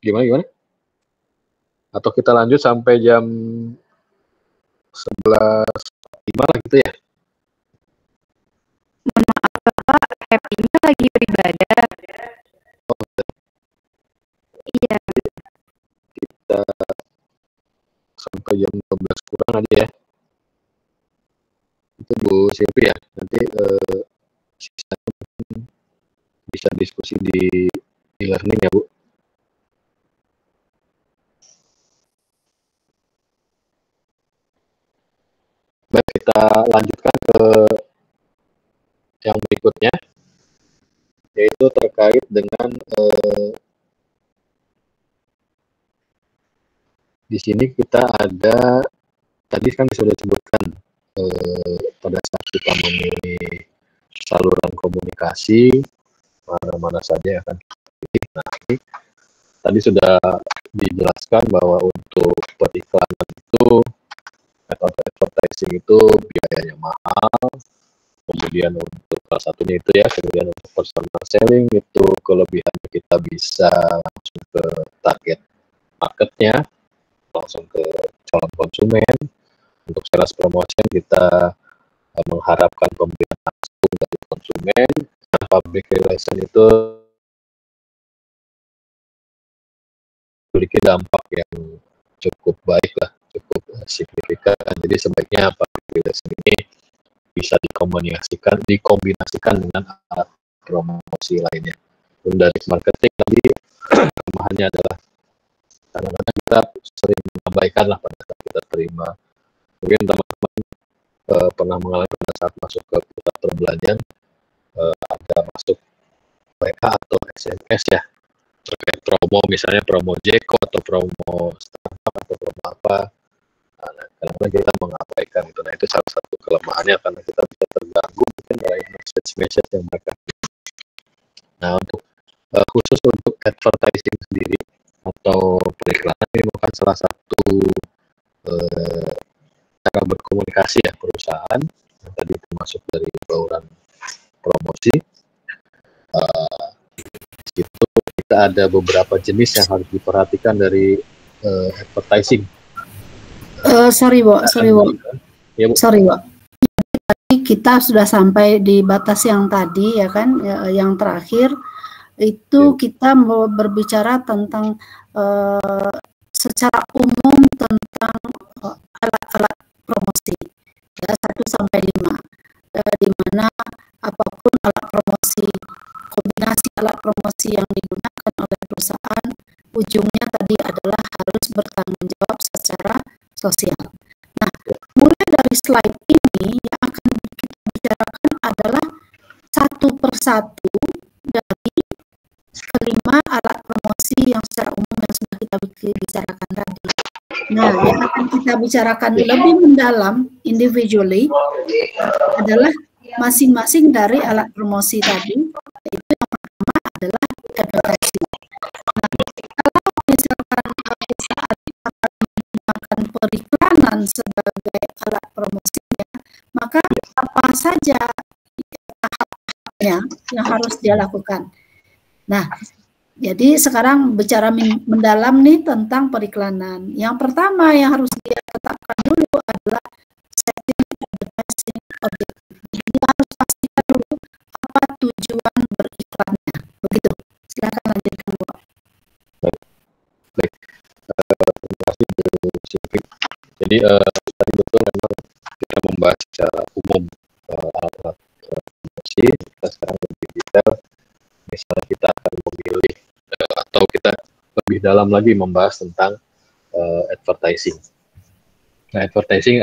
Gimana? Atau kita lanjut sampai jam 11.05 lah gitu ya? Mohon maaf Bapak, Happy-nya lagi beribadah. Oh, Iya. kita sampai jam 12 kurang aja ya. Itu Bu Silvi ya. Nanti sisanya bisa diskusi di e-learning ya Bu. Baik, kita lanjutkan ke yang berikutnya, yaitu terkait dengan di sini kita ada, tadi kan sudah disebutkan pada saat kita memilih saluran komunikasi, mana-mana saja yang akan kita pilih. Nah, ini tadi sudah dijelaskan bahwa untuk periklanan itu atau advertising itu biayanya mahal. Kemudian untuk salah satunya itu ya, kemudian untuk personal selling itu kelebihannya kita bisa langsung ke target marketnya, langsung ke calon konsumen. Untuk sales promotion kita mengharapkan pembelian langsung dari konsumen. Public relation itu memiliki dampak yang cukup baik lah, cukup signifikan. Jadi sebaiknya public relation ini bisa dikombinasikan dengan alat promosi lainnya. Dan dari marketing tadi kelemahannya adalah kadang-kadang kita sering mengabaikan lah pada saat kita terima. Mungkin teman-teman pernah mengalami pada saat masuk ke pusat perbelanjaan, ada masuk WA atau SMS ya terkait promo, misalnya promo Jeko atau promo startup atau promo apa. Nah, kadang-kadang kita mengabaikan itu. Nah, itu salah satu kelemahannya karena kita bisa terganggu mungkin oleh message yang mereka. Nah, untuk khusus untuk advertising sendiri atau periklanan ini bukan salah satu cara berkomunikasi ya perusahaan yang tadi termasuk dari bauran promosi. Di situ kita ada beberapa jenis yang harus diperhatikan dari advertising. Sorry, Bo. Ya, Bu. Sorry, Bo. Kita sudah sampai di batas yang tadi ya kan, yang terakhir itu kita mau berbicara tentang secara umum tentang alat-alat promosi ya 1 sampai 5, di mana apapun alat promosi, kombinasi alat promosi yang digunakan oleh perusahaan, ujungnya tadi adalah harus bertanggung jawab secara sosial. Nah, mulai dari slide ini yang akan kita bicarakan adalah satu persatu dari kelima alat promosi yang secara umum yang sudah kita bicarakan tadi. Nah, yang akan kita bicarakan lebih mendalam individually adalah masing-masing dari alat promosi tadi. Itu yang pertama adalah advertising. Nah, kalau misalkan perusahaan akan menggunakan periklanan sebagai alat promosinya, maka apa saja tahap-tahapnya yang harus dia lakukan. Nah, jadi sekarang bicara mendalam nih tentang periklanan. Yang pertama yang harus dia tetapkan dulu adalah setting advertising objective. Jadi dia harus pastikan dulu apa tujuan beriklannya. Begitu. Silakan lanjutkan, Bu. Baik. Terima kasih Bu Silvi. Jadi tadi betul memang kita membahas secara umum alat-alat promosi. Kita sekarang lebih detail. Misalnya kita akan memilih atau kita lebih dalam lagi membahas tentang advertising. Nah, advertising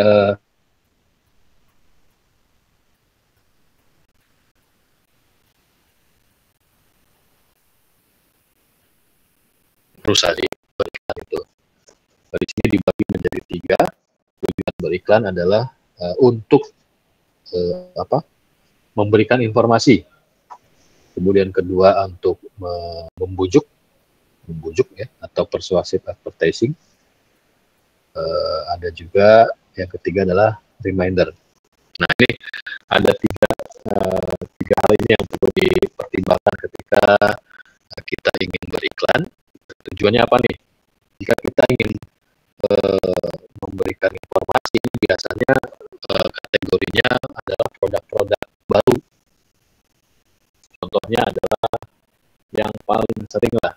perusahaan beriklan itu. Di sini dibagi menjadi 3. Tujuan beriklan adalah untuk memberikan informasi. Kemudian kedua untuk membujuk ya atau persuasive advertising. Ada juga yang ketiga adalah reminder. Nah, ini ada tiga hal ini yang perlu dipertimbangkan ketika kita ingin beriklan. Tujuannya apa nih? Jika kita ingin memberikan informasi, biasanya kategorinya adalah produk-produk baru. Contohnya adalah yang paling sering lah,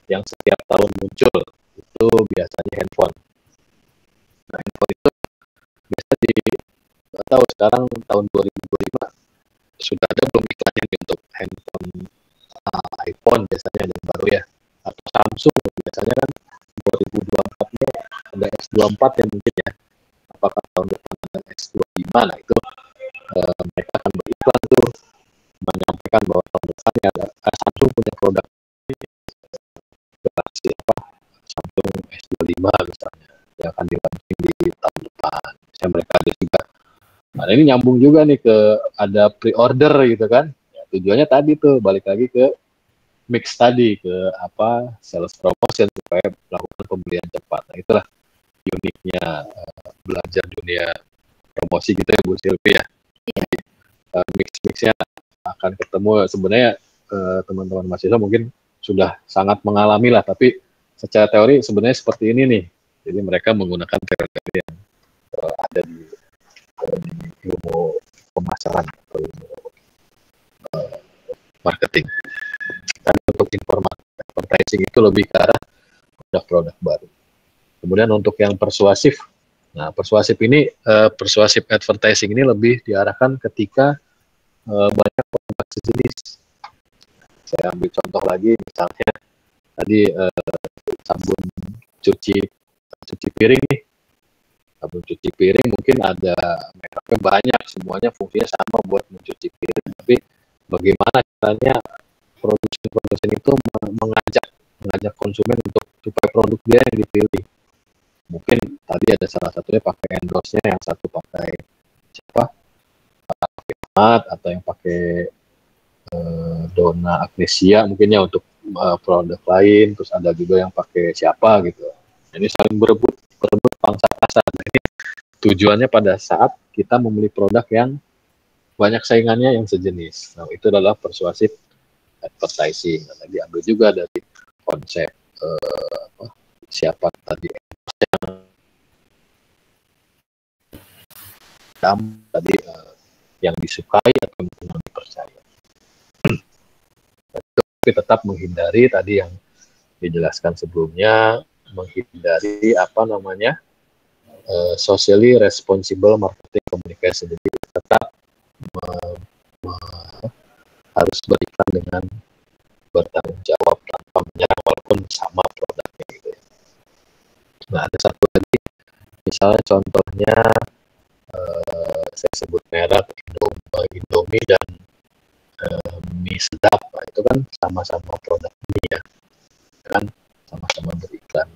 yang setiap tahun muncul, itu biasanya handphone. Nah, handphone itu biasa nggak tahu sekarang tahun 2025 sudah ada belum iklannya untuk handphone iPhone biasanya yang baru ya, atau Samsung biasanya kan 2024-nya ada S24 yang mungkin ya, apakah tahun depan ada S25. Nah, itu mereka akan beriklan tuh menyampaikan bahwa tahun depan ada Samsung punya produk generasi Samsung S25 misalnya yang akan dilaunching di tahun depan. Misalnya mereka ada juga. Nah, ini nyambung juga nih ke ada pre-order gitu kan. Ya, tujuannya tadi tuh balik lagi ke mix tadi, ke sales promotion supaya melakukan pembelian cepat. Nah, itulah uniknya belajar dunia promosi gitu ya Bu Silvi ya. Jadi mix-mixnya akan ketemu. Sebenarnya teman-teman mahasiswa mungkin sudah sangat mengalami lah, tapi secara teori sebenarnya seperti ini nih. Jadi mereka menggunakan teori yang ada di ilmu pemasaran atau ilmu marketing. Dan untuk informasi advertising itu lebih ke arah produk-produk baru. Kemudian untuk yang persuasif, nah persuasif ini persuasif advertising ini lebih diarahkan ketika banyak produk sejenis. Saya ambil contoh lagi, misalnya tadi sabun cuci cuci piring nih. Sabun cuci piring mungkin ada mereknya banyak, semuanya fungsinya sama buat mencuci piring. Tapi bagaimana caranya produsen itu mengajak konsumen untuk supaya produk dia yang dipilih. Mungkin tadi ada salah satunya pakai endorse-nya, yang satu pakai siapa? Pakai Ahmad, atau yang pakai Donna Agnesia mungkinnya untuk produk lain, terus ada juga yang pakai siapa gitu. Ini saling berebut pangsa pasar. Nah, ini tujuannya pada saat kita membeli produk yang banyak saingannya yang sejenis. Nah, itu adalah persuasif advertising. Nah, diambil juga dari konsep siapa tadi yang tadi yang disukai atau yang dipercaya. Tapi tetap menghindari tadi yang dijelaskan sebelumnya, menghindari socially responsible marketing communication. Jadi tetap harus beriklan dengan bertanggung jawab tanpa menyerang walaupun sama produknya gitu ya. Nah, ada satu lagi, misalnya contohnya saya sebut merek Indomie dan mie sedap. Nah, itu kan sama-sama produk mie ya, kan sama-sama beriklan.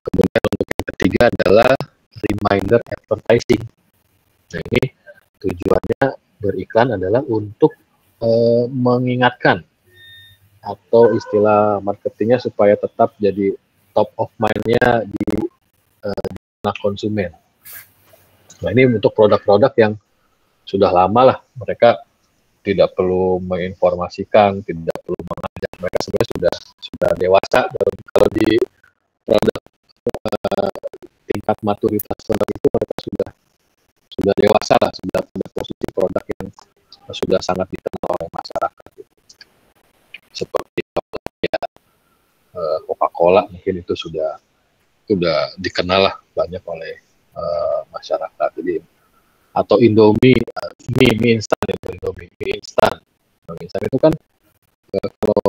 Kemudian untuk yang ketiga adalah reminder advertising. Nah, ini tujuannya beriklan adalah untuk mengingatkan, atau istilah marketingnya supaya tetap jadi top of mind-nya di anak konsumen. Nah, ini untuk produk-produk yang sudah lama lah, mereka tidak perlu menginformasikan, tidak perlu mengajak, mereka sebenarnya sudah dewasa. Dan kalau di produk tingkat maturitas produk itu mereka sudah dewasa lah, sudah pada posisi produk yang sudah sangat dikenal oleh masyarakat. Seperti ya, Coca-Cola mungkin itu sudah dikenal lah banyak oleh masyarakat. Jadi atau Indomie, mie instan itu kan kalau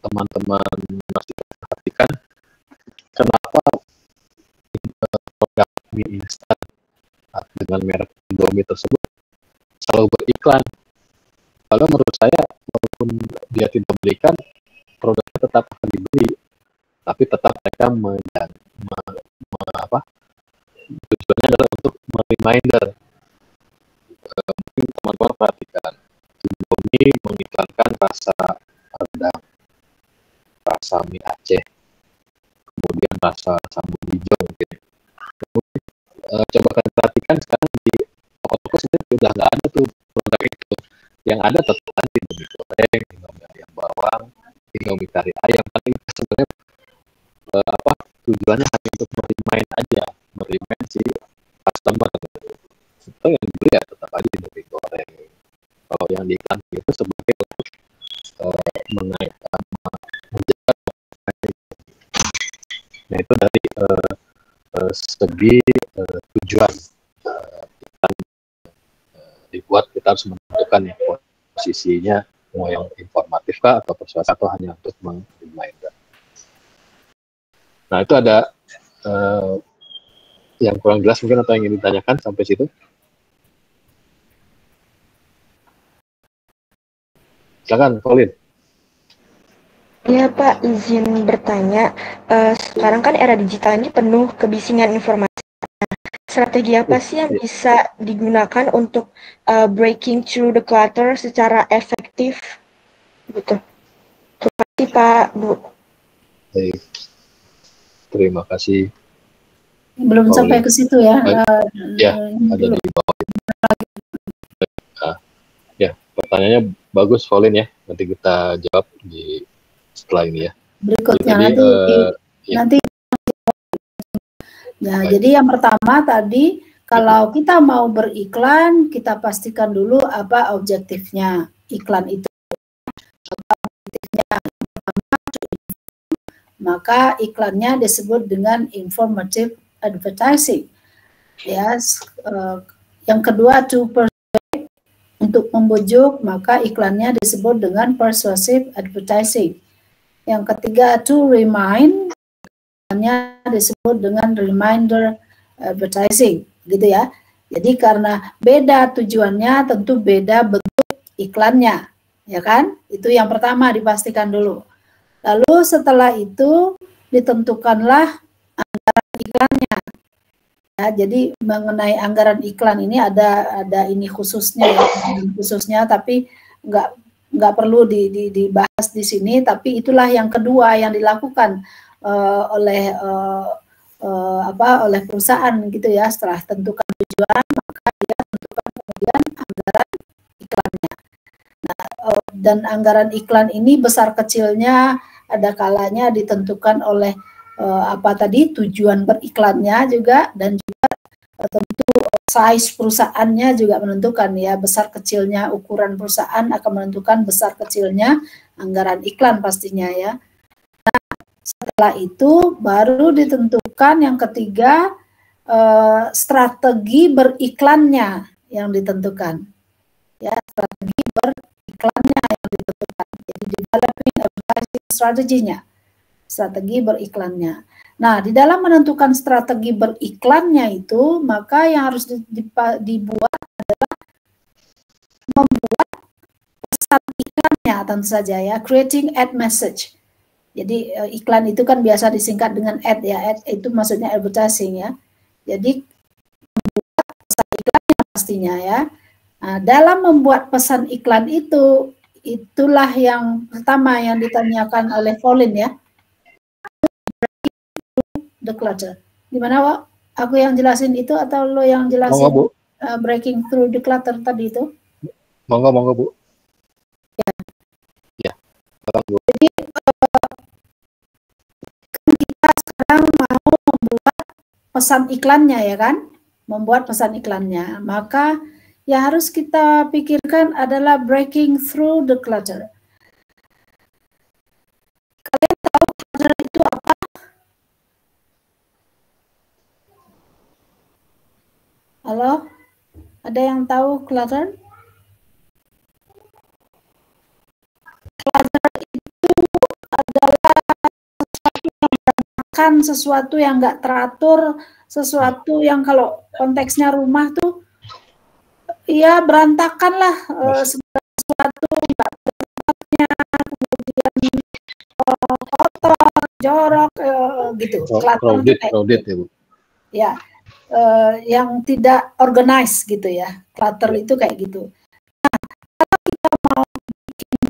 teman-teman masih perhatikan, kenapa produk mie instan dengan merek Indomie tersebut selalu beriklan. Kalau menurut saya, walaupun dia tidak berikan, produknya tetap akan dibeli, tapi tetap mereka tujuannya adalah untuk reminder. Mungkin teman-teman perhatikan, Indomie mengiklankan rasa rendang, rasa mie Aceh, kemudian rasa sambal hijau mungkin. Kemudian coba kalian perhatikan sekarang di toko-toko sudah nggak ada tuh produk itu. Yang ada tetap ada Indomie goreng, Indomie ayam bawang, Indomie kari ayam. Tapi sebenarnya tujuannya hanya untuk merimain si customer. Itu yang dibeli ya tetap aja Indomie goreng. Kalau yang diiklan itu sebagai menjaga. Nah, itu dari segi tujuan iklan dibuat, kita harus menentukan ya posisinya, mau yang informatif kah atau persuasif atau hanya untuk meng-reminder. Nah, itu ada yang kurang jelas mungkin atau yang ingin ditanyakan sampai situ. Silakan, Colin. Ya Pak, izin bertanya. Sekarang kan era digital ini penuh kebisingan informasi. Strategi apa sih yang bisa digunakan untuk breaking through the clutter secara efektif? Gitu. Terima kasih Pak, Bu. Baik. Terima kasih. Belum sampai ke situ ya. Ya, ada di bawah. Ya, pertanyaannya bagus, Colin ya. Nanti kita jawab di setelah ini ya. Berikutnya nanti. Ya, jadi yang pertama tadi, kalau kita mau beriklan, kita pastikan dulu apa objektifnya iklan itu. Objektifnya maka iklannya disebut dengan informative advertising. Yes. Yang kedua, to persuade, untuk membujuk, maka iklannya disebut dengan persuasive advertising. Yang ketiga, to remind, iklannya disebut dengan reminder advertising, gitu ya. Jadi karena beda tujuannya, tentu beda bentuk iklannya, ya kan? Itu yang pertama dipastikan dulu. Lalu setelah itu ditentukanlah anggaran iklannya. Ya, jadi mengenai anggaran iklan ini ada ini khususnya ya, khususnya, tapi nggak perlu dibahas di sini. Tapi itulah yang kedua yang dilakukan oleh oleh perusahaan gitu ya. Setelah tentukan tujuan, maka dia tentukan kemudian anggaran iklannya. Nah, dan anggaran iklan ini besar kecilnya ada kalanya ditentukan oleh tujuan beriklannya juga, dan juga tentu size perusahaannya juga menentukan ya, besar kecilnya ukuran perusahaan akan menentukan besar kecilnya anggaran iklan pastinya ya. Nah, setelah itu baru ditentukan yang ketiga strategi beriklannya yang ditentukan ya, strategi beriklannya yang ditentukan. Jadi developing advertising strateginya, strategi beriklannya. Nah, di dalam menentukan strategi beriklannya itu, maka yang harus dibuat adalah membuat pesan iklannya tentu saja ya, creating ad message. Jadi iklan itu kan biasa disingkat dengan ad ya, ad itu maksudnya advertising ya. Jadi membuat pesan iklannya pastinya ya. Nah, dalam membuat pesan iklan itu, itulah yang pertama yang ditanyakan oleh Pauline ya. Declutter. Gimana, Wak? Aku yang jelasin itu atau lo yang jelasin? Monggo, Bu. Breaking through declutter tadi itu? Monggo, Bu. Ya. Ya. Bu. Jadi kita sekarang mau membuat pesan iklannya ya kan? Membuat pesan iklannya. Maka yang harus kita pikirkan adalah breaking through declutter. Kalian tahu declutter itu apa? Halo? Ada yang tahu clutter? Clutter itu adalah sesuatu yang nggak teratur, sesuatu yang kalau konteksnya rumah tuh ya berantakan lah, sesuatu nggak tempatnya, kemudian kotor, jorok, gitu. Crowded ya, Bu. Ya. Yang tidak organized gitu ya, clutter itu kayak gitu. Nah, kalau kita mau bikin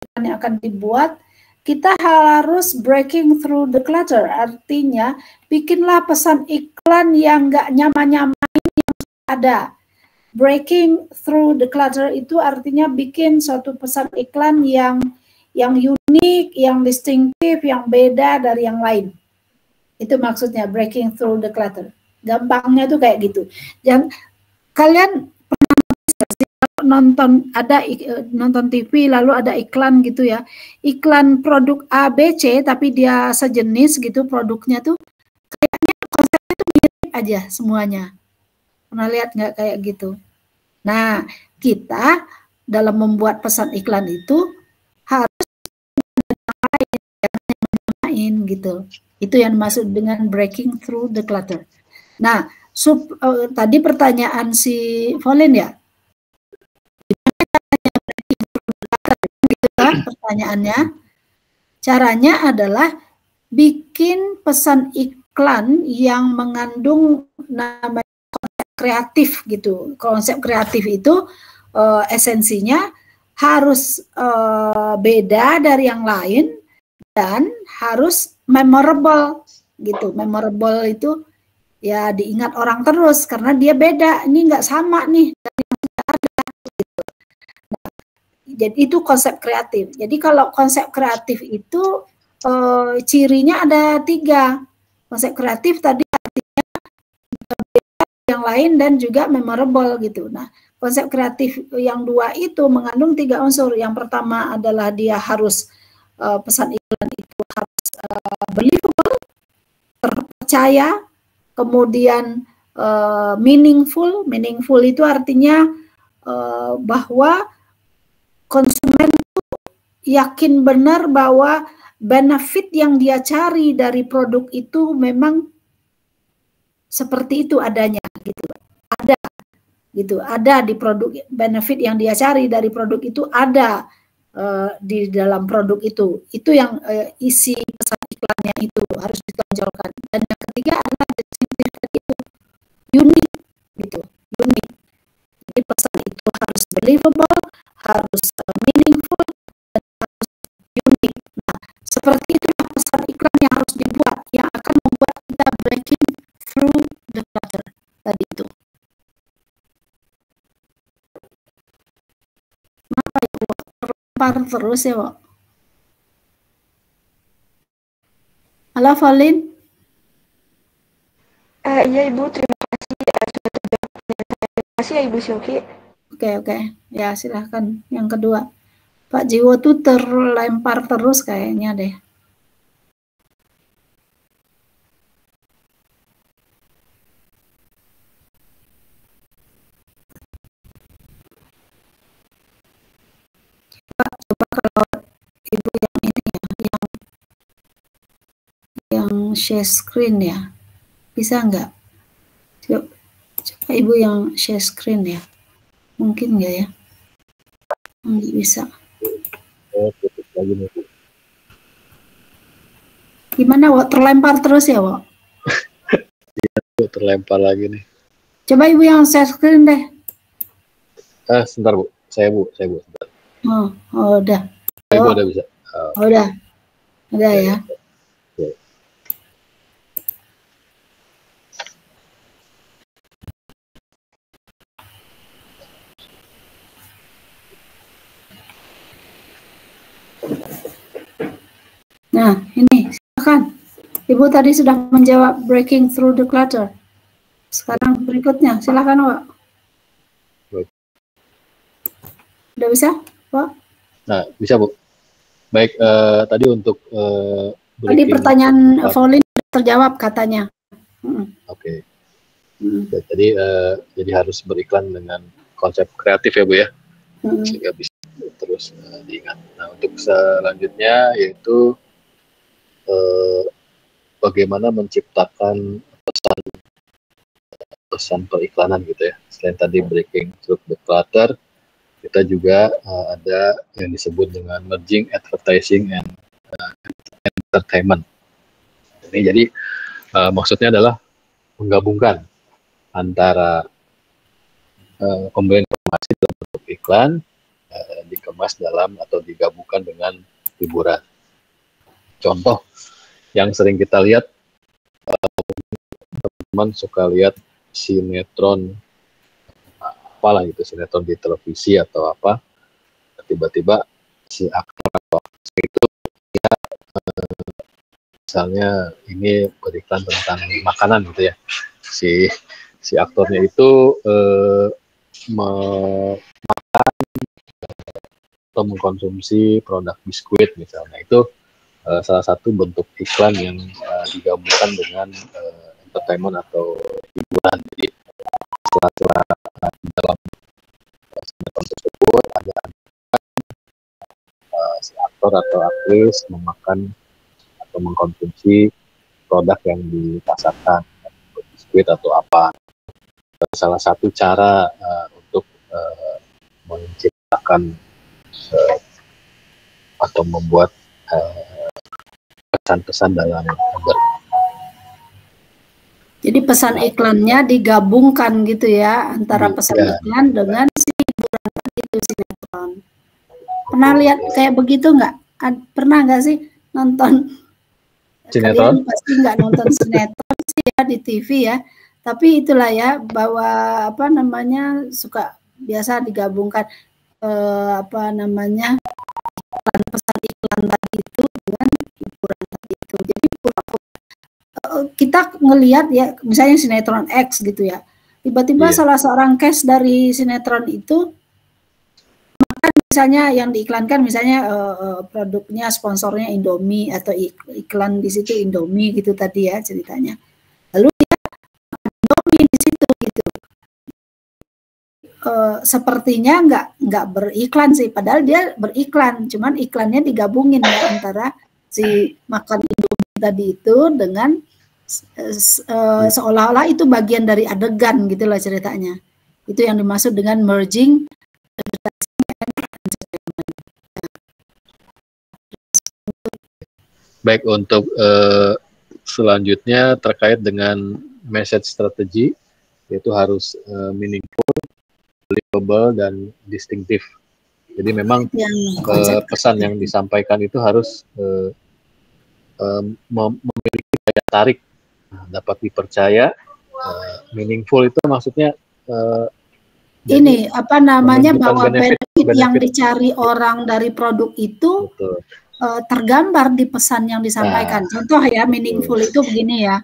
pesan yang akan dibuat, kita harus breaking through the clutter. Artinya, bikinlah pesan iklan yang nggak nyamain yang ada. Breaking through the clutter itu artinya bikin suatu pesan iklan yang unik, yang distinktif, yang beda dari yang lain. Itu maksudnya breaking through the clutter. Gampangnya tuh kayak gitu. Dan kalian pernah nonton TV lalu ada iklan gitu ya. Iklan produk A, B, C tapi dia sejenis gitu produknya tuh kayaknya konsepnya tuh mirip aja semuanya. Pernah lihat nggak kayak gitu? Nah, kita dalam membuat pesan iklan itu harus yang gitu. Itu yang dimaksud dengan breaking through the clutter. Nah, tadi pertanyaan si Pauline ya. Gitu kan pertanyaannya. Caranya adalah bikin pesan iklan yang mengandung namanya konsep kreatif gitu. Konsep kreatif itu esensinya harus beda dari yang lain dan harus memorable gitu. Memorable itu ya diingat orang terus karena dia beda. Ini nggak sama nih dari yang sudah ada gitu. Nah, jadi itu konsep kreatif. Jadi kalau konsep kreatif itu cirinya ada 3. Konsep kreatif tadi artinya beda yang lain dan juga memorable gitu. Nah, konsep kreatif yang 2 itu mengandung 3 unsur. Yang pertama adalah dia harus pesan iklan itu harus believable, terpercaya, kemudian meaningful. Meaningful itu artinya bahwa konsumen itu yakin benar bahwa benefit yang dia cari dari produk itu memang seperti itu adanya gitu. Ada gitu, ada di produk, benefit yang dia cari dari produk itu ada di dalam produk itu. Itu yang isi pesan iklannya itu harus ditonjolkan. Dan yang ketiga adalah distinctive tadi itu unik gitu, unik. Jadi pesan itu harus believable, harus meaningful, dan harus unik. Nah, seperti itulah pesan iklan yang harus dibuat, yang akan membuat kita breaking through the clutter tadi itu. Kenapa itu terlempar terus ya, Wak? Halo, Valin? Iya Ibu, terima kasih sudah terjawab pertanyaan saya. Terima kasih ya Ibu Silvi. Oke. Ya, silahkan. Yang kedua. Pak Jiwo tuh terlempar terus kayaknya deh. Coba kalau Ibu yang ini ya, yang share screen ya. Bisa nggak? Coba Ibu yang share screen ya. Mungkin nggak ya? Nggak bisa. Tutup lagi nih. Gimana, Wak? Terlempar terus ya, Wak? Iya, terlempar lagi nih. Coba Ibu yang share screen deh. Sebentar Bu. Saya Bu. Sebentar. Oh, udah. Ibu udah bisa. Udah. Udah ya. Oke. Nah, ini silakan. Ibu tadi sudah menjawab breaking through the clutter. Sekarang berikutnya, silakan, Wak. Baik. Udah bisa, Wak? Nah, bisa Bu. Baik, tadi untuk tadi pertanyaan Valin terjawab katanya. Oke. Ya, jadi harus beriklan dengan konsep kreatif ya Bu ya, sehingga bisa terus diingat. Nah, untuk selanjutnya yaitu bagaimana menciptakan pesan periklanan gitu ya. Selain tadi breaking through the clutter, kita juga ada yang disebut dengan merging advertising and entertainment. Ini jadi maksudnya adalah menggabungkan antara pemberian informasi dalam bentuk iklan dikemas dalam atau digabungkan dengan hiburan. Contoh yang sering kita lihat, teman-teman suka lihat sinetron apalah itu, sinetron di televisi atau apa, tiba-tiba si aktor atau aktris itu ya misalnya ini beriklan tentang makanan gitu ya, si aktornya itu makan atau mengkonsumsi produk biskuit misalnya, itu salah satu bentuk iklan yang digabungkan dengan entertainment atau hiburan. Jadi setelah dalam sinetron tersebut ada si aktor atau aktris memakan atau mengkonsumsi produk yang dipasarkan, biskuit atau apa. Salah satu cara untuk menciptakan atau membuat pesan-pesan dalam Jadi pesan iklannya digabungkan gitu ya, antara pesan iklan dengan si hiburan itu sinetron. Pernah lihat kayak begitu nggak? Pernah nggak sih nonton sinetron? Kalian pasti nggak nonton sinetron sih ya di TV ya. Tapi itulah ya, bahwa apa namanya suka biasa digabungkan pesan iklan tadi itu dengan hiburan tadi itu. Jadi kita ngelihat ya, misalnya sinetron X gitu ya, tiba-tiba salah seorang cast dari sinetron itu misalnya yang diiklankan misalnya produknya, sponsornya Indomie atau iklan di situ Indomie gitu tadi ya ceritanya. Lalu dia Indomie di situ gitu. Sepertinya nggak beriklan sih, padahal dia beriklan, cuman iklannya digabungin ya antara si makan Indomie tadi itu dengan seolah-olah itu bagian dari adegan gitulah ceritanya. Itu yang dimaksud dengan merging advertising and entertainment. Baik, untuk selanjutnya terkait dengan message strategy, yaitu harus meaningful, believable, dan distinctive. Jadi memang pesan yang disampaikan itu harus memiliki daya tarik, dapat dipercaya. Meaningful itu maksudnya ini apa namanya, bahwa benefit yang benefit dicari orang dari produk itu tergambar di pesan yang disampaikan. Contoh ya, meaningful itu begini ya.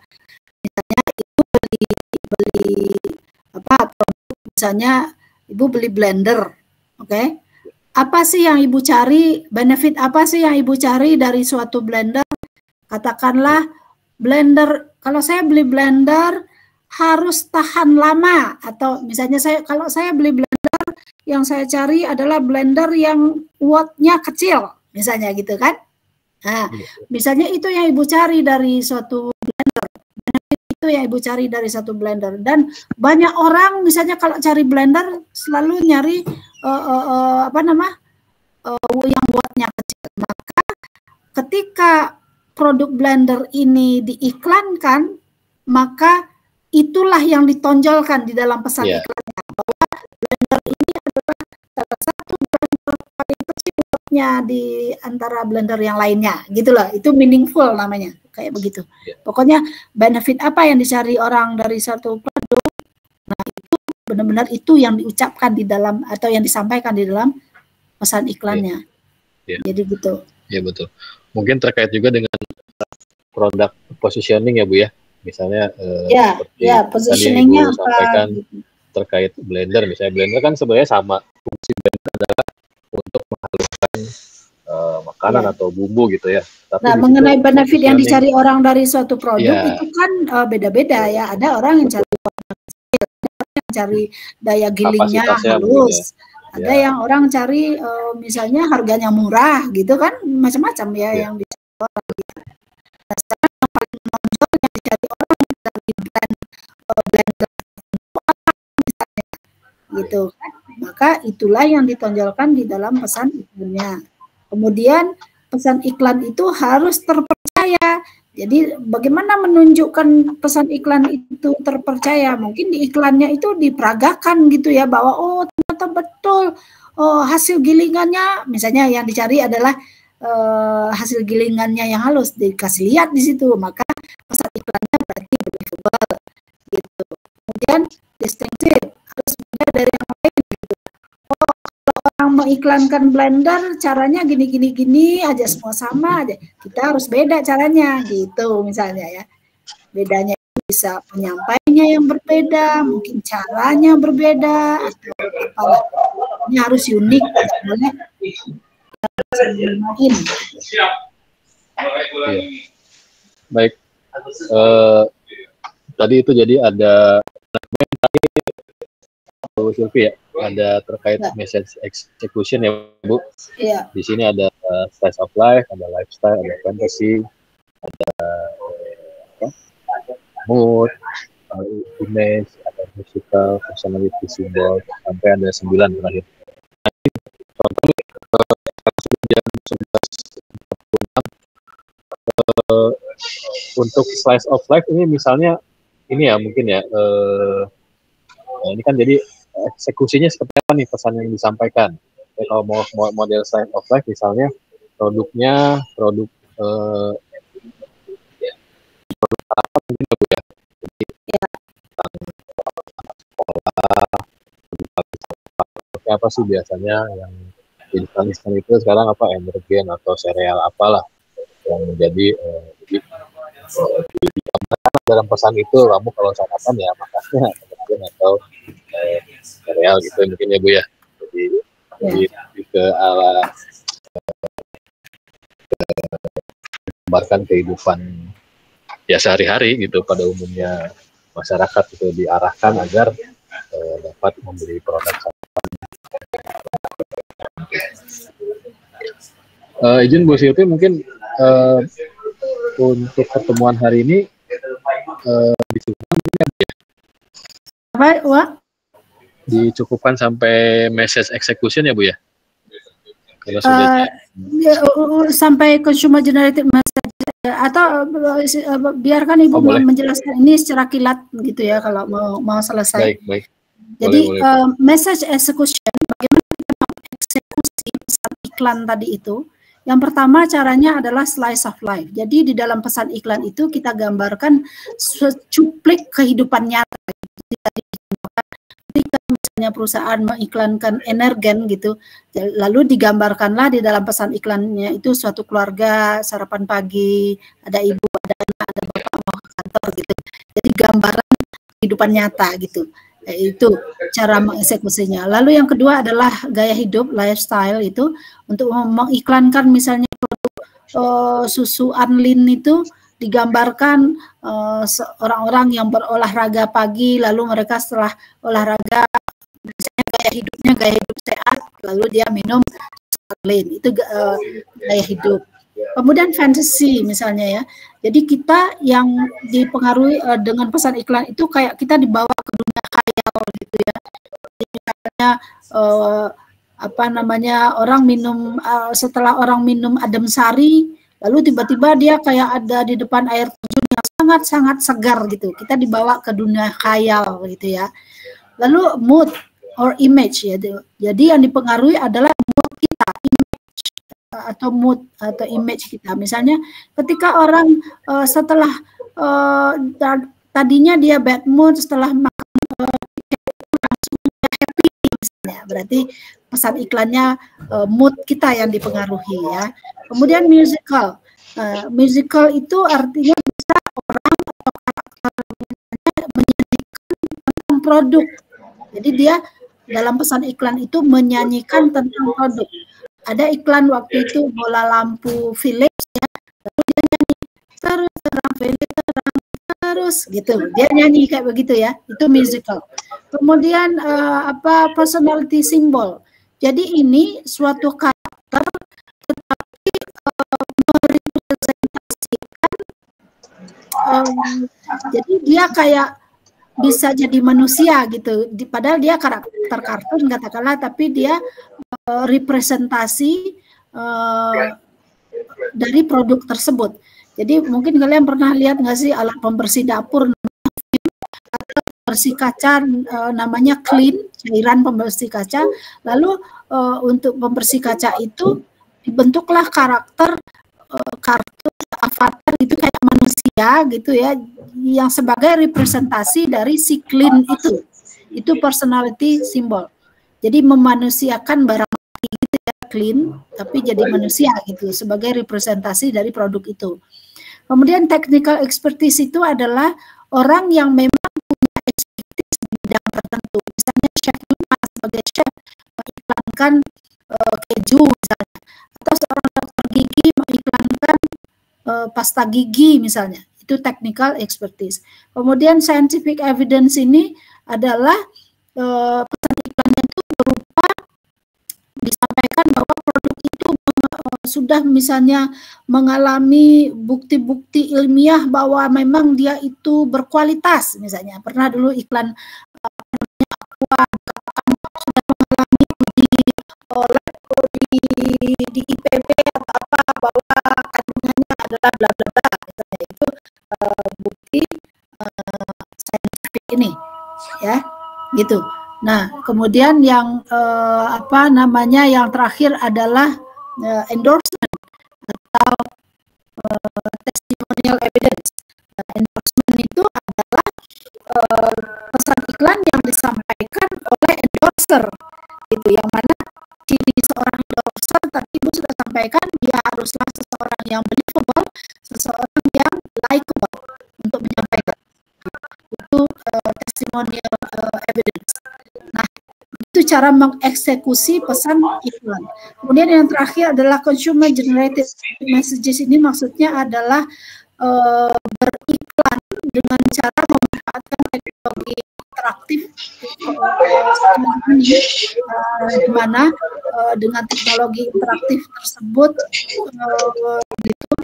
Misalnya ibu beli apa produk, misalnya ibu beli blender, oke? Apa sih yang ibu cari? Benefit apa sih yang ibu cari dari suatu blender? Katakanlah blender, kalau saya beli blender harus tahan lama, atau misalnya kalau saya beli blender yang saya cari adalah blender yang wattnya kecil, misalnya gitu kan? Nah, misalnya itu yang ibu cari dari suatu blender, benefit itu yang ibu cari dari satu blender. Dan banyak orang misalnya kalau cari blender selalu nyari yang wattnya kecil. Maka ketika produk blender ini diiklankan, maka itulah yang ditonjolkan di dalam pesan iklannya, bahwa blender ini adalah salah satu blender paling kecil wattnya di antara blender yang lainnya, gitu loh. Itu meaningful namanya, kayak begitu. Pokoknya benefit apa yang dicari orang dari satu produk, nah itu benar-benar itu yang diucapkan di dalam atau yang disampaikan di dalam pesan iklannya. Jadi gitu. Ya betul. Mungkin terkait juga dengan produk positioning ya Bu ya. Misalnya positioningnya apa sampaikan terkait blender, misalnya blender kan sebenarnya sama, fungsi blender adalah untuk menghaluskan makanan atau bumbu gitu ya. Tapi nah, mengenai benefit yang dicari orang dari suatu produk itu kan beda-beda ya. Ada orang yang cari kecil, ada orang yang cari daya gilingnya halus, ada yang orang cari misalnya harganya murah gitu kan, macam-macam ya yang dicari orang. Nah, sekarang yang paling menonjol yang dicari orang dari brand blender itu apa misalnya, gitu kan? Maka itulah yang ditonjolkan di dalam pesan iklannya. Kemudian pesan iklan itu harus terpercaya. Jadi bagaimana menunjukkan pesan iklan itu terpercaya? Mungkin di iklannya itu diperagakan gitu ya, bahwa oh ternyata betul hasil gilingannya, misalnya yang dicari adalah hasil gilingannya yang halus, dikasih lihat di situ, maka pesan iklannya berarti believable gitu. Kemudian distinctive, harus beda dari yang lain gitu. Oh, kalau orang mengiklankan blender caranya gini aja, semua sama aja, kita harus beda caranya gitu misalnya ya. Bedanya bisa penyampaiannya yang berbeda, mungkin caranya berbeda, atau apalah. Ini harus unik, boleh. Baik, tadi itu jadi ada Bu Sylvie ya, ada terkait message execution ya Bu. Di sini ada slice of life, ada lifestyle, ada fantasy, ada mood, image, ada musical, personality, symbol, sampai ada 9 terakhir. Untuk slice of life ini misalnya ini ya mungkin ya ini kan jadi eksekusinya seperti apa nih pesan yang disampaikan. Ya, kalau mau model slice of life misalnya produknya produk apa mungkin ya. Jadi apa sih biasanya yang instan itu sekarang apa energen atau sereal apalah yang menjadi dalam pesan itu kamu kalau sarapan ya makannya energen atau sereal gitu mungkin ya Bu ya. Jadi ke arah gambarkan kehidupan ya sehari-hari gitu pada umumnya masyarakat itu diarahkan agar dapat membeli produk izin Bu Sylvie mungkin eh, untuk pertemuan hari ini dicukupkan ya, Bu ya? Apa, Wak? Dicukupkan sampai message execution ya, Bu ya? Kalau sudah sampai consumer generated message atau biarkan Ibu menjelaskan ini secara kilat gitu ya kalau mau selesai. Baik. Jadi message execution, bagaimana kita mengeksekusi pesan iklan tadi itu? Yang pertama caranya adalah slice of life. Jadi di dalam pesan iklan itu kita gambarkan secuplik kehidupan nyata. Ketika misalnya perusahaan mengiklankan energen gitu, lalu digambarkanlah di dalam pesan iklannya itu suatu keluarga sarapan pagi, ada ibu, ada anak, ada bapak mau ke kantor gitu. Jadi gambaran kehidupan nyata gitu. Itu cara mengeksekusinya. Lalu yang kedua adalah gaya hidup, lifestyle itu untuk mengiklankan misalnya produk susu Anlin itu digambarkan orang-orang yang berolahraga pagi, lalu mereka setelah olahraga misalnya gaya hidup sehat, lalu dia minum Anlin, itu gaya hidup. Kemudian fantasy misalnya ya. Jadi kita yang dipengaruhi dengan pesan iklan itu kayak kita dibawa ke dunia khayal gitu ya. Jadi misalnya apa namanya orang minum setelah orang minum adem sari, lalu tiba-tiba dia kayak ada di depan air terjun yang sangat-sangat segar gitu. Kita dibawa ke dunia khayal gitu ya. Lalu mood or image ya. Jadi yang dipengaruhi adalah mood kita, atau mood atau image kita. Misalnya ketika orang setelah tadinya dia bad mood, setelah makan langsung happy misalnya, berarti pesan iklannya mood kita yang dipengaruhi ya. Kemudian musical. Musical itu artinya bisa orang atau karakter menyanyikan tentang produk. Jadi dia dalam pesan iklan itu menyanyikan tentang produk. Ada iklan waktu itu bola lampu Philips ya, lalu dia nyanyi terang Philips terang terus gitu, dia nyanyi kayak begitu ya, itu musical. Kemudian personality symbol. Jadi ini suatu karakter tetapi merepresentasikan, jadi dia kayak bisa jadi manusia gitu, padahal dia karakter kartun katakanlah, tapi dia representasi dari produk tersebut. Jadi mungkin kalian pernah lihat nggak sih alat pembersih dapur atau pembersih kaca namanya Clean, cairan pembersih kaca. Lalu untuk pembersih kaca itu dibentuklah karakter kartun avatar itu kayak manusia gitu ya, yang sebagai representasi dari si Clean itu personality symbol. Jadi memanusiakan barang gitu ya, Clean, tapi jadi manusia gitu sebagai representasi dari produk itu. Kemudian technical expertise itu adalah orang yang memang punya expertise di bidang tertentu. Misalnya chef Lima sebagai chef mengiklankan keju misalnya, atau seorang dokter gigi mengiklankan pasta gigi misalnya, itu technical expertise. Kemudian scientific evidence ini adalah pesan iklannya itu berupa disampaikan bahwa produk itu sudah misalnya mengalami bukti-bukti ilmiah bahwa memang dia itu berkualitas misalnya. Pernah dulu iklan Aqua sudah mengalami uji di IPB atau apa bahwa kandungannya adalah bla bla bla misalnya, itu bukti saintifik ini ya gitu. Nah kemudian yang yang terakhir adalah endorsement atau testimonial evidence. Endorsement itu adalah pesan iklan yang disampaikan oleh endorser gitu, yang mana ciri seorang endorser tadi Ibu sudah sampaikan, dia haruslah seseorang yang believable, seseorang yang likable untuk menyampaikan. Itu testimonial evidence. Nah, itu cara mengeksekusi pesan iklan. Kemudian yang terakhir adalah consumer generated messages. Ini maksudnya adalah beriklan dengan cara memanfaatkan teknologi interaktif di mana dengan teknologi interaktif tersebut gitu,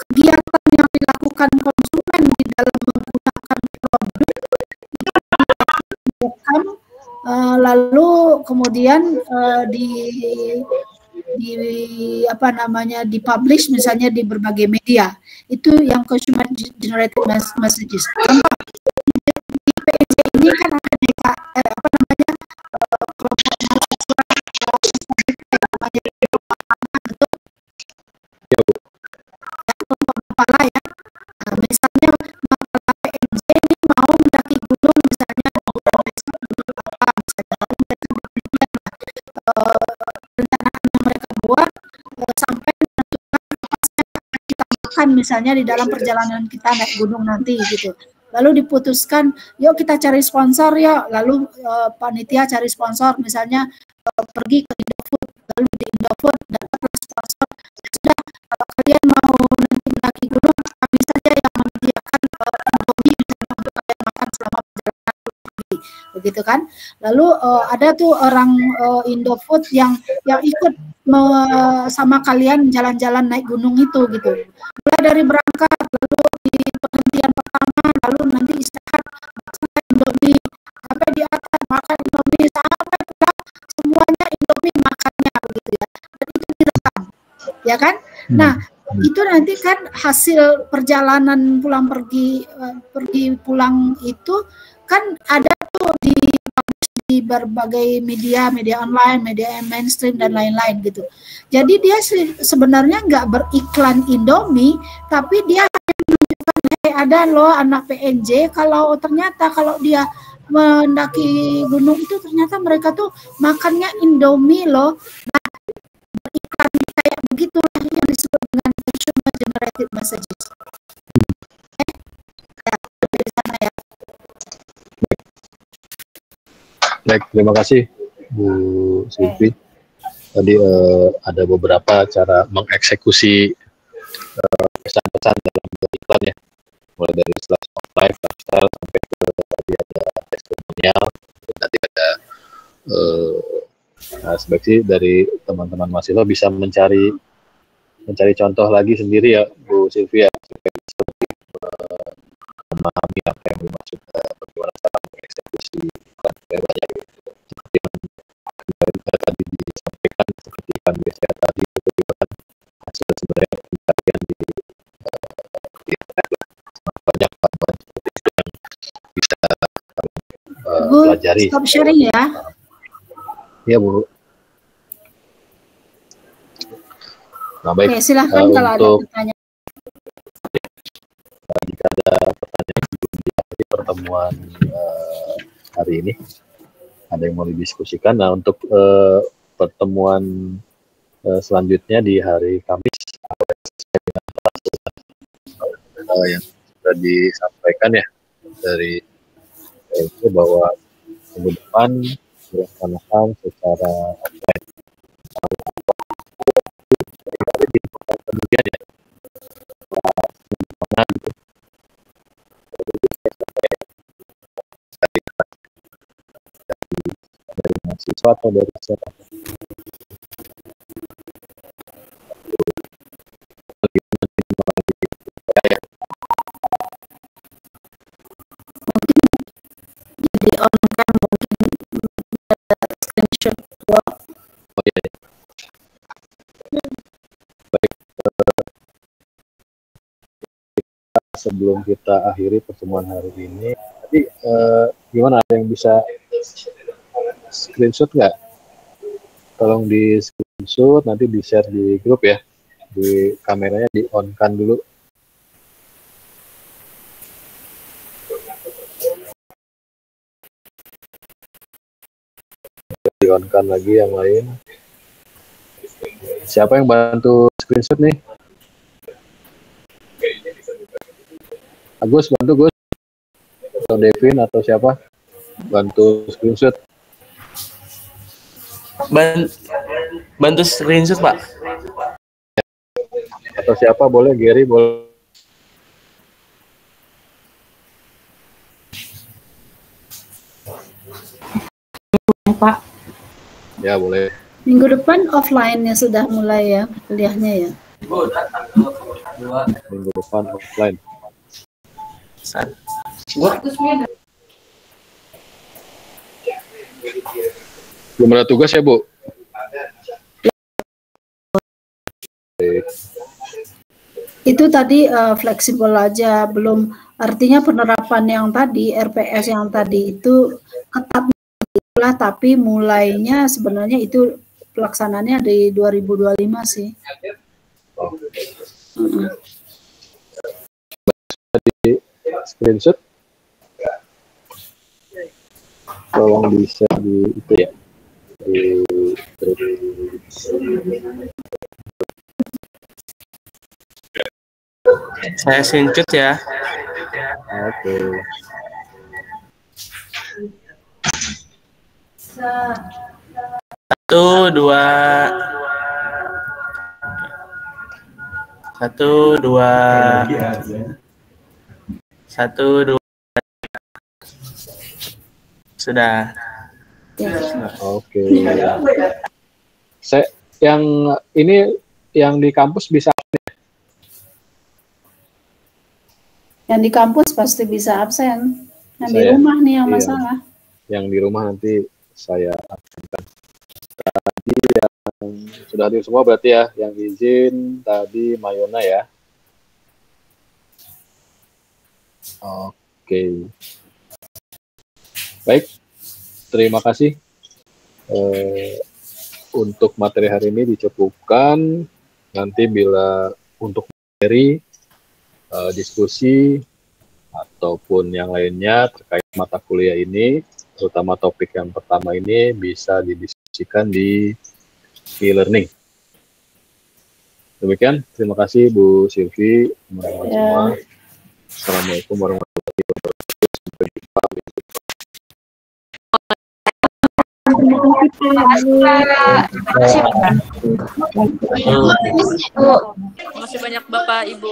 kegiatan yang dilakukan konsumen di dalam menggunakan produk itu dilakukan, lalu kemudian apa namanya, dipublish misalnya di berbagai media. Itu yang consumer generated messages. Contoh di PNJ ini kan ada apa namanya, kelompok mahasiswa namanya betul ya, kelompok kepala ya. Nah, misalnya mapala PNJ ini mau mendaki gunung misalnya, gunung apa misalnya, lalu mereka berpikir perencanaan yang mereka buat sampai menentukan apa saja yang akan kita makan misalnya di dalam perjalanan kita naik gunung nanti gitu. Lalu diputuskan, yuk kita cari sponsor ya. Lalu panitia cari sponsor, misalnya pergi ke Indofood. Lalu di Indofood dapatlah sponsor. Sudah, kalau kalian mau nanti mendaki gunung, kami saja yang menyediakan Indomie misalnya untuk kalian makan selama perjalanan pergi. Begitu kan? Lalu ada tuh orang Indofood yang ikut sama kalian jalan-jalan naik gunung itu gitu. Mulai dari berangkat, lalu di penghentian pertama, lalu nanti istirahat, makan Indomie, sampai di atas makan Indomie, sampai pulang semuanya Indomie makannya begitu ya. Dan itu direkam, ya kan? Nah, itu nanti kan hasil perjalanan pulang pergi pulang itu kan ada tuh di berbagai media online, media mainstream dan lain-lain gitu. Jadi dia sebenarnya nggak beriklan Indomie, tapi dia hanya menunjukkan, ada loh anak PNJ, kalau ternyata kalau dia mendaki gunung itu ternyata mereka tuh makannya Indomie loh. Nah, beriklan kayak begitulah yang disebut dengan consumer generated messages. Ya, dari sana ya. Baik, terima kasih Bu Silvi. Tadi ada beberapa cara mengeksekusi pesan-pesan dalam iklan ya, mulai dari slice of life, lifestyle, sampai ke tadi ada testimonial, tadi ada sebaiknya dari teman-teman mahasiswa bisa mencari contoh lagi sendiri ya Bu Silvi ya, supaya bisa lebih memahami apa yang dimaksud bagaimana cara mengeksekusi iklan. Banyak seperti yang tadi disampaikan, seperti iklan BCA tadi, itu juga kan hasil sebenarnya pencarian di internet lah. Banyak bahan seperti itu yang bisa pelajari. Stop sharing ya. Iya Bu. Nah baik. Oke, silahkan kalau ada pertanyaan. Jika ada pertanyaan sebelum di pertemuan hari ini, ada yang mau didiskusikan. Nah untuk pertemuan selanjutnya di hari Kamis, yang sudah disampaikan ya dari itu bahwa minggu depan dilaksanakan secara offline. Kemudian ya, mana gitu. Dari mahasiswa atau dari siapa? Jadi on-cam mungkin screenshot wall. Oh iya. Baik. Sebelum kita akhiri pertemuan hari ini, tadi gimana, ada yang bisa screenshot nggak? Tolong di screenshot, nanti di share di grup ya. Di kameranya di on-kan dulu. Di on-kan lagi yang lain. Siapa yang bantu screenshot nih? Agus, bantu Gus. Atau Devin atau siapa? Bantu screenshot. Bantu screenshot, Pak. Atau siapa boleh, Gary boleh. Pak. Ya boleh. Minggu depan offline-nya sudah mulai ya kuliahnya ya. Minggu depan offline. Belum ada tugas ya, Bu? Itu tadi fleksibel aja, belum artinya penerapan yang tadi RPS yang tadi itu ketat lah, tapi mulainya sebenarnya itu pelaksanaannya di 2025 sih. Di screenshot tolong di-share di itu ya, Saya screenshot ya. Oke. Satu, dua. Sudah. Oke. Yang ini yang di kampus bisa. Yang di kampus pasti bisa absen. Yang di rumah nih yang masalah. Yang di rumah nanti saya absenkan. Tadi yang sudah hadir semua berarti ya, yang izin tadi Mayona ya. Oke. Baik, terima kasih. Untuk materi hari ini dicukupkan. Nanti bila untuk materi diskusi ataupun yang lainnya terkait mata kuliah ini, terutama topik yang pertama ini bisa didiskusikan di e-learning. Demikian, terima kasih Bu Silvi, teman-teman semua. Assalamualaikum warahmatullahi wabarakatuh. Sampai jumpa. Terima kasih banyak Bapak, Ibu.